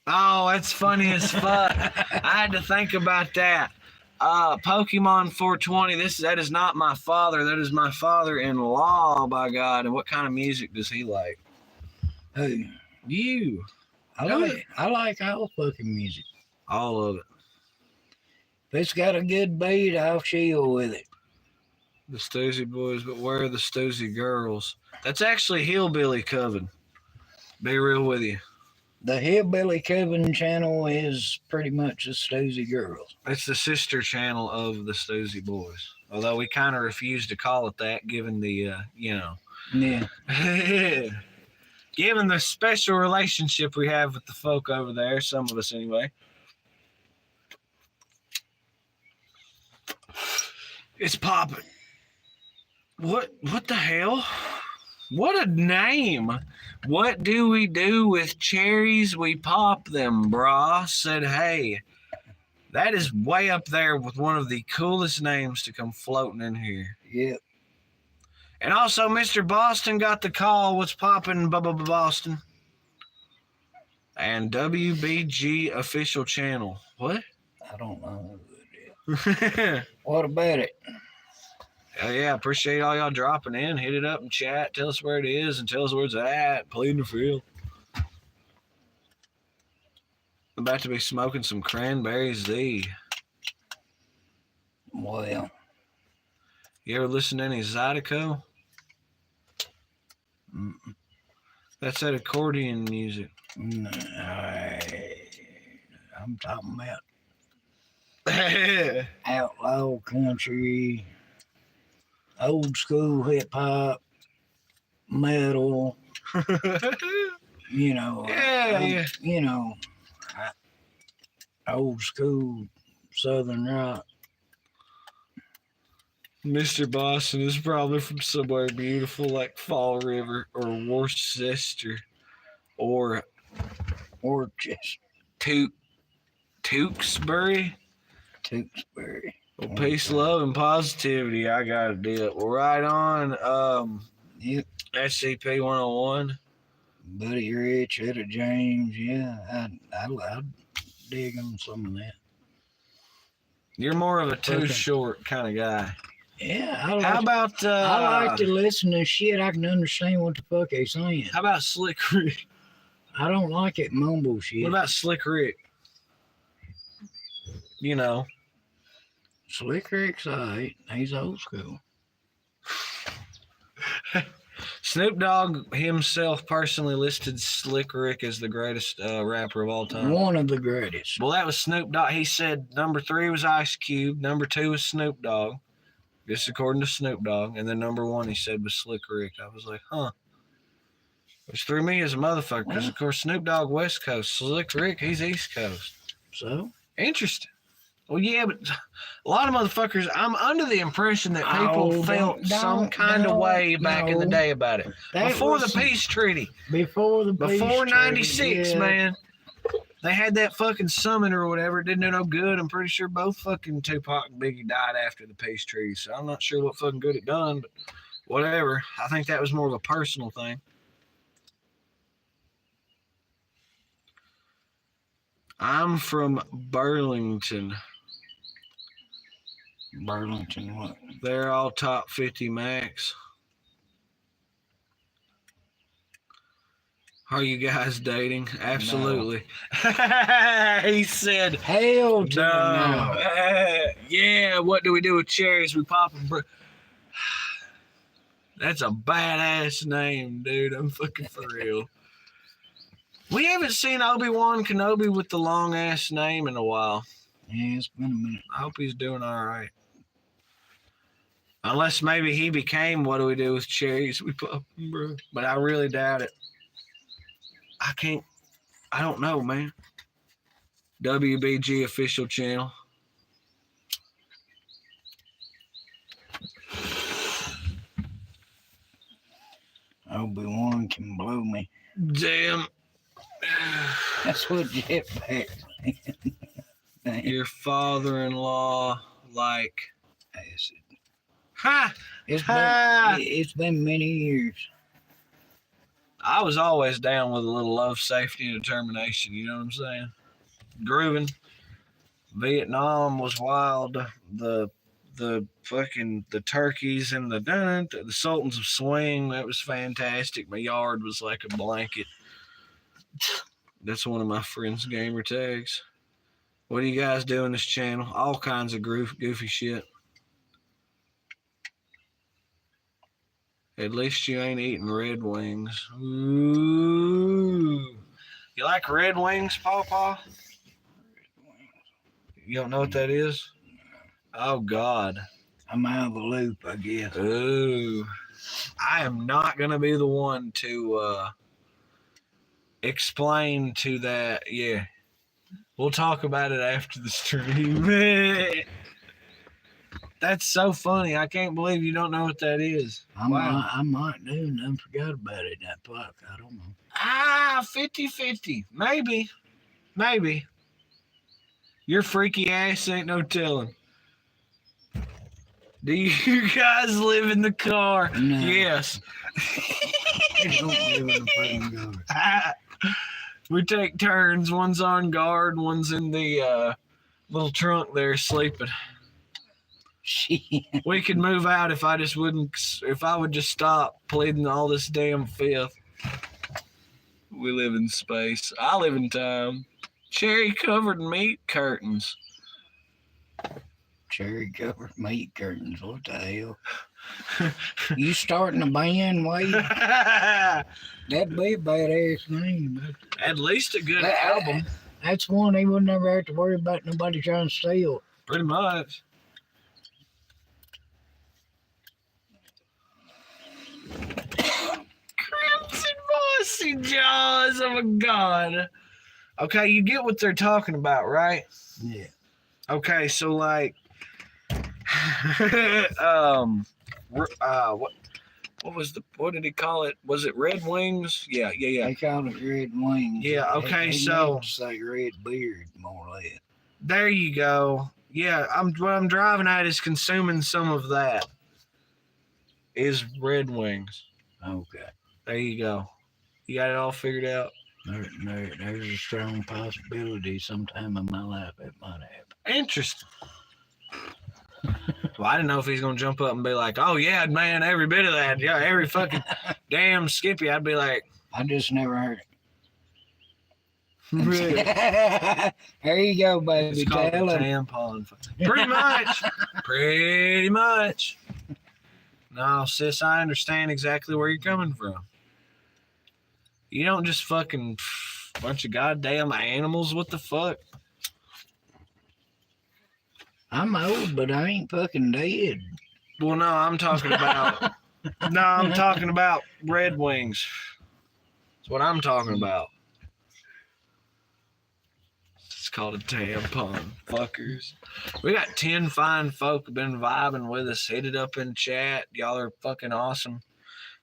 Oh, that's funny as fuck. I had to think about that. Pokemon 420. That is not my father. That is my father-in-law, by God. And what kind of music does he like? Who? You. I like all fucking music. All of it. If it's got a good beat, I'll chill with it. The Stoosey Boys, but where are the Stoosey Girls? That's actually Hillbilly Coven. Be real with you. The Hillbilly Coven channel is pretty much the Stoosey Girls. It's the sister channel of the Stoosey Boys. Although we kind of refuse to call it that, given the, Yeah. given the special relationship we have with the folk over there, some of us anyway. It's popping. What the hell? What a name. What do we do with cherries? We pop them, brah. Said, hey, that is way up there with one of the coolest names to come floating in here. Yep. And also, Mr. Boston got the call. What's popping, Boston? And WBG official channel. What? I don't know who it is. What about it? Hell yeah, appreciate all y'all dropping in. Hit it up in chat. Tell us where it is and tell us where it's at. Pleading the field. I'm about to be smoking some Cranberry Z. Well, You ever listen to any Zydeco? mm, That's that accordion music. I'm talking about Yeah. outlaw country, old school hip hop, metal. You know, Yeah. Old school Southern rock. Mr. Boston is probably from somewhere beautiful like Fall River or Worcester or Just Tewksbury. Tewksbury. Well, peace, love, and positivity. I got to do it. Well, right on. Yep. SCP 101. Buddy Rich, Etta James. Yeah, I'd dig on some of that. You're more of a too Okay. short kind of guy. Yeah, How about I like to listen to shit I can understand what the fuck they saying. how about Slick Rick? I don't like it mumble shit. What about Slick Rick? You know, Slick Rick's alright. He's old school. Snoop Dogg himself personally listed Slick Rick as the greatest rapper of all time. One of the greatest. Well, that was Snoop Dogg. He said number 3 was Ice Cube, number 2 was Snoop Dogg, just according to Snoop Dogg, and then number 1 he said was Slick Rick. I was like, huh. Which threw me as a motherfucker because, of course, Snoop Dogg West Coast, Slick Rick, he's East Coast. So? Interesting. Well, yeah, but a lot of motherfuckers, I'm under the impression that people felt some kind of way back in the day about it. Before the peace treaty. Before the peace Before treaty, 96, yeah. man. They had that fucking summit or whatever. It didn't do no good. I'm pretty sure both fucking Tupac and Biggie died after the peace treaty. So I'm not sure what fucking good it done, but whatever. I think that was more of a personal thing. I'm from Burlington. Burlington, what? They're all top 50 max. Are you guys dating? Absolutely. He said, Hell to no. no. Yeah, what do we do with cherries? We pop them. That's a badass name, dude. I'm fucking for real. We haven't seen Obi-Wan Kenobi with the long-ass name in a while. Yeah, it's been a minute. I hope he's doing all right. Unless maybe he became what do we do with cherries? We pop them, bro. But I really doubt it. I don't know, man. WBG official channel. Obi-Wan can blow me. Damn. That's what Jetpack said. Your father-in-law like Acid. ha. It's been many years. I was always down with a little love, safety, and determination. You know what I'm saying? Grooving. Vietnam was wild. The fucking the turkeys and the Sultans of Swing. That was fantastic. My yard was like a blanket. That's one of my friends' gamer tags. What do you guys do in this channel? All kinds of goofy shit. At least you ain't eating Red Wings. Ooh. You like Red Wings, Pawpaw? You don't know what that is? Oh, God. I'm out of the loop, I guess. Ooh. I am not going to be the one to explain to that. Yeah. We'll talk about it after the stream. That's so funny. I can't believe you don't know what that is. I might do and then forgot about it in that puck. I don't know. 50-50. Maybe. Maybe. Your freaky ass ain't no telling. Do you guys live in the car? No. Yes. I don't live in the fucking car. We take turns. One's on guard. One's in the little trunk there sleeping. Shit. We could move out if I would just stop pleading all this damn fifth. We live in space. I live in time. Cherry covered meat curtains. Cherry covered meat curtains. What the hell? You starting a band, Wade? That'd be a badass name. At least a good album. That's one he would never have to worry about nobody trying to steal. Pretty much. Crimson Mossy Jaws, oh my God. Okay, you get what they're talking about, right? Yeah. Okay, so like, what did he call it? Was it Red Wings? Yeah. They call it red wings. Yeah, okay, they so say red beard, more or less. there you go. Yeah, what I'm driving at is consuming some of that. Is Red Wings. Okay. There you go. You got it all figured out. There's a strong possibility sometime in my life it might happen. Interesting. Well, I didn't know if he's gonna jump up and be like, "Oh yeah, man, every bit of that, yeah, every fucking damn Skippy." I'd be like, I just never heard it. "Really?" There you go, baby. It's called Tell a him. tampon. Pretty much. Pretty much. No, sis, I understand exactly where you're coming from. You don't just fucking bunch of goddamn animals. What the fuck? I'm old, but I ain't fucking dead. Well, no, I'm talking about. No, I'm talking about Red Wings. That's what I'm talking about. It's called a tampon, fuckers. We got 10 fine folk who've been vibing with us. Hit it up in chat. Y'all are fucking awesome.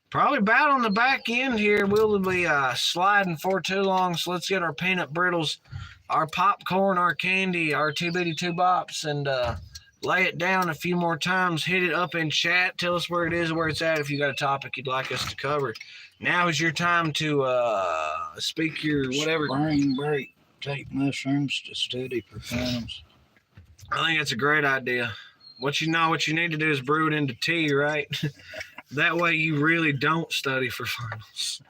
Probably about on the back end here. We'll be sliding for too long, so let's get our peanut brittles, our popcorn, our candy, our 2BD2 bops, and lay it down a few more times. Hit it up in chat. Tell us where it is, where it's at, if you got a topic you'd like us to cover. Now is your time to speak your whatever. Spring break. Take mushrooms to study for finals. I think that's a great idea. What you need to do is brew it into tea, right? That way you really don't study for finals.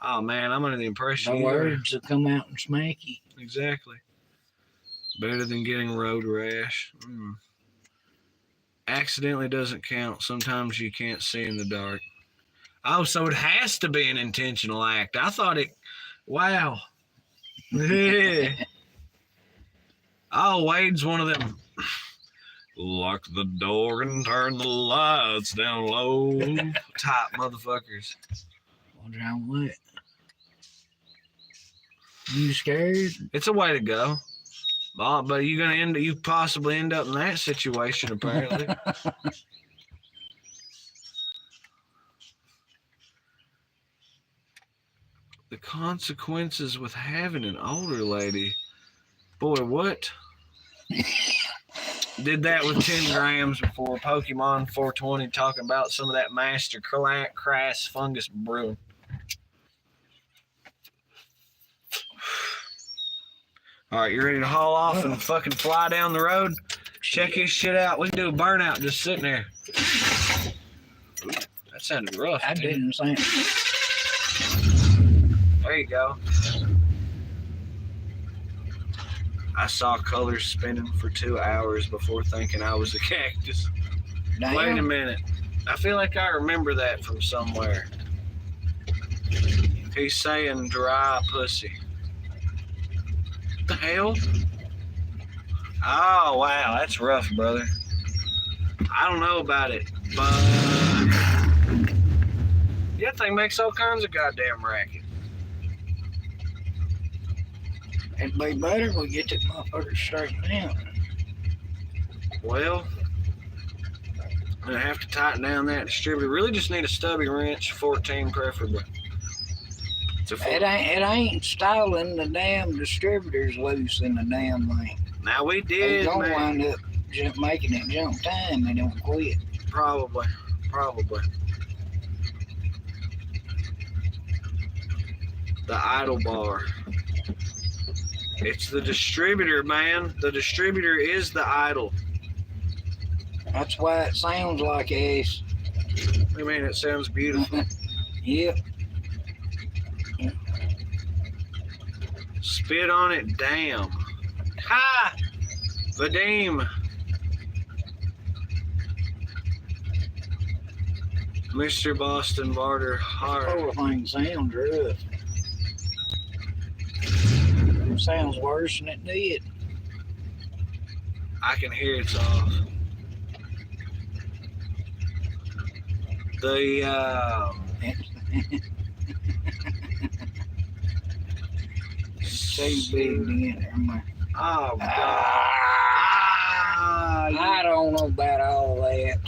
Oh man, I'm under the impression The words will come out and smack you. Exactly. Better than getting road rash. Accidentally doesn't count. Sometimes you can't see in the dark. Oh, so it has to be an intentional act. I thought it. Wow. Yeah. Oh, Wade's one of them. Lock the door and turn the lights down low. Type motherfuckers. What's wrong with it? You scared? It's a way to go. But you possibly end up in that situation apparently. The consequences with having an older lady. Boy, what? Did that with 10 grams before Pokemon 420 talking about some of that master crass fungus brewing. All right, you ready to haul off and fucking fly down the road? Check his shit out. We can do a burnout just sitting there. Ooh, that sounded rough. I didn't think. There you go. I saw colors spinning for 2 hours before thinking I was a cactus. Damn. Wait a minute. I feel like I remember that from somewhere. He's saying dry pussy. What the hell? Oh, wow. That's rough, brother. I don't know about it, but that thing makes all kinds of goddamn racket. It'd be better if we get that motherfucker straightened out. Well, I'm going to have to tighten down that distributor. Really just need a stubby wrench, 14 preferably. It's a It ain't stalling the damn distributors loose in the damn thing. Now we They did, don't man. wind up making it jump time. They don't quit. Probably. The idle bar. It's the distributor, man. The distributor is the idle. That's why it sounds like ass. I mean, it sounds beautiful. Yep. Spit on it, damn. Ha! Vadim. Mr. Boston Barter Hart. Whole thing sounds rough. It sounds worse than it did. I can hear it's off. The Too big in there, man. oh god. I don't know about all that.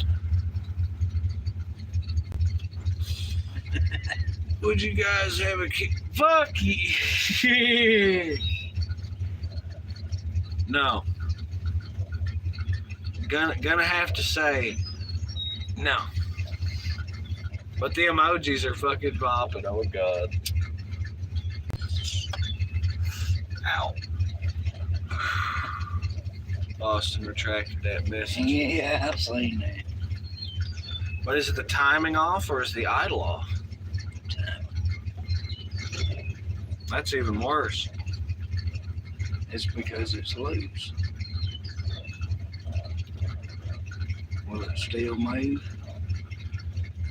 Would you guys have a kid? Fuck you. No. Gonna have to say no. But the emojis are fucking popping. Oh god. Ow. Boston retracted that message. Yeah, I've seen that. But is it the timing off or is the idle off? That's even worse. It's because it's loose. Will it still move?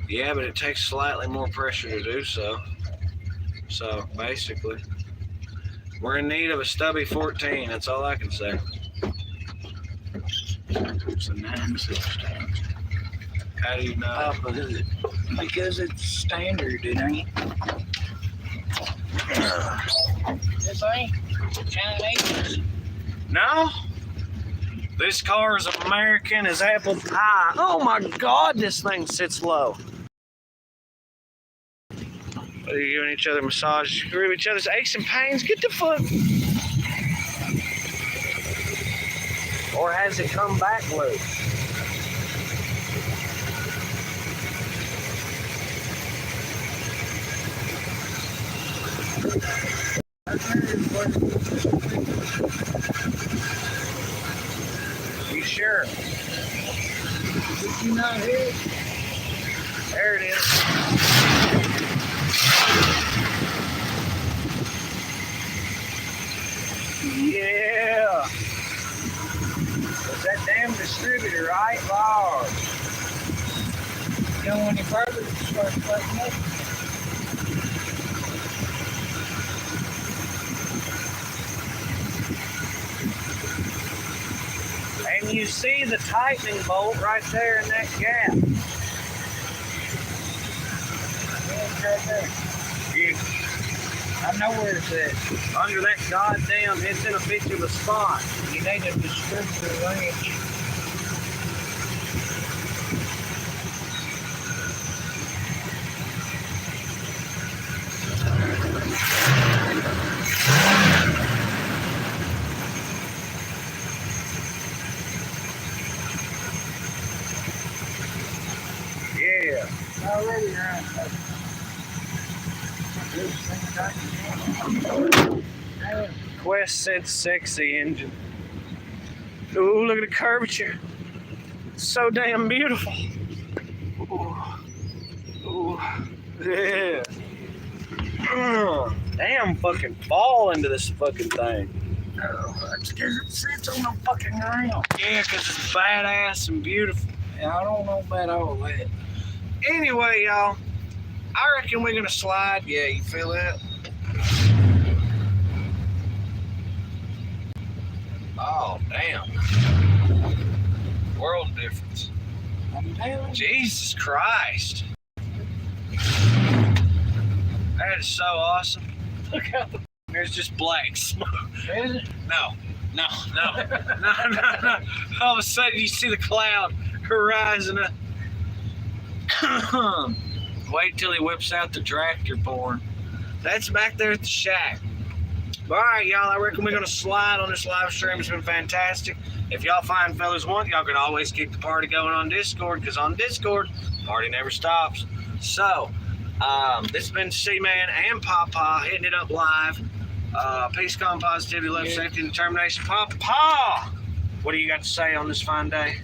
Yeah, but it takes slightly more pressure to do so. So, basically, we're in need of a stubby 14. That's all I can say. It's a 9/16. How do you know? Top of hood. Because it's standard, it ain't. This ain't Chinese. No? This car is American as apple pie. Oh my god, this thing sits low. Are you giving each other massages? Give each other's aches and pains? Get the fuck. Or has it come back loose? You sure? Did you not hear it? There it is. Yeah. It's that damn distributor, right? Lord. You don't want any further to start fucking up. And you see the tightening bolt right there in that gap. Yeah, it's right there. You, I know where it's at. under that goddamn, it's in a bitch of a spot. You need a distributor wrench. Yeah. Already around. Quest said sexy engine. Ooh, look at the curvature. It's so damn beautiful. Ooh. Ooh. Yeah. Damn, fucking fall into this fucking thing. Oh, that's because it sits on the fucking ground. Yeah, because it's badass and beautiful. Yeah, I don't know about all that. Anyway, y'all, I reckon we're gonna slide. Yeah, you feel that? Oh, damn. World difference. I'm telling you. Jesus Christ. That is so awesome. Look how there's just black smoke. Is it? No. All of a sudden you see the cloud rising up. Wait till he whips out the tractor porn. That's back there at the shack. All right, y'all, I reckon we're going to slide on this live stream. It's been fantastic. If y'all fine fellas want, y'all can always keep the party going on Discord, because on Discord, the party never stops. So, this has been C-Man and Papa hitting it up live. Peace, calm, positivity, love, safety, and determination. Papa, what do you got to say on this fine day?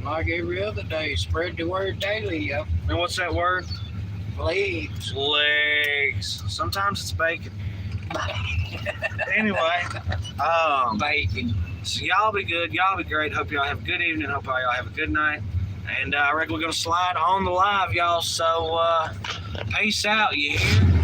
Like every other day, spread the word daily, yo. And what's that word? Legs. Legs. Sometimes it's bacon. Anyway, Bacon. so y'all be good. Y'all be great. Hope y'all have a good evening. Hope y'all have a good night. And I reckon we're going to slide on the live, y'all. So, peace out, you hear?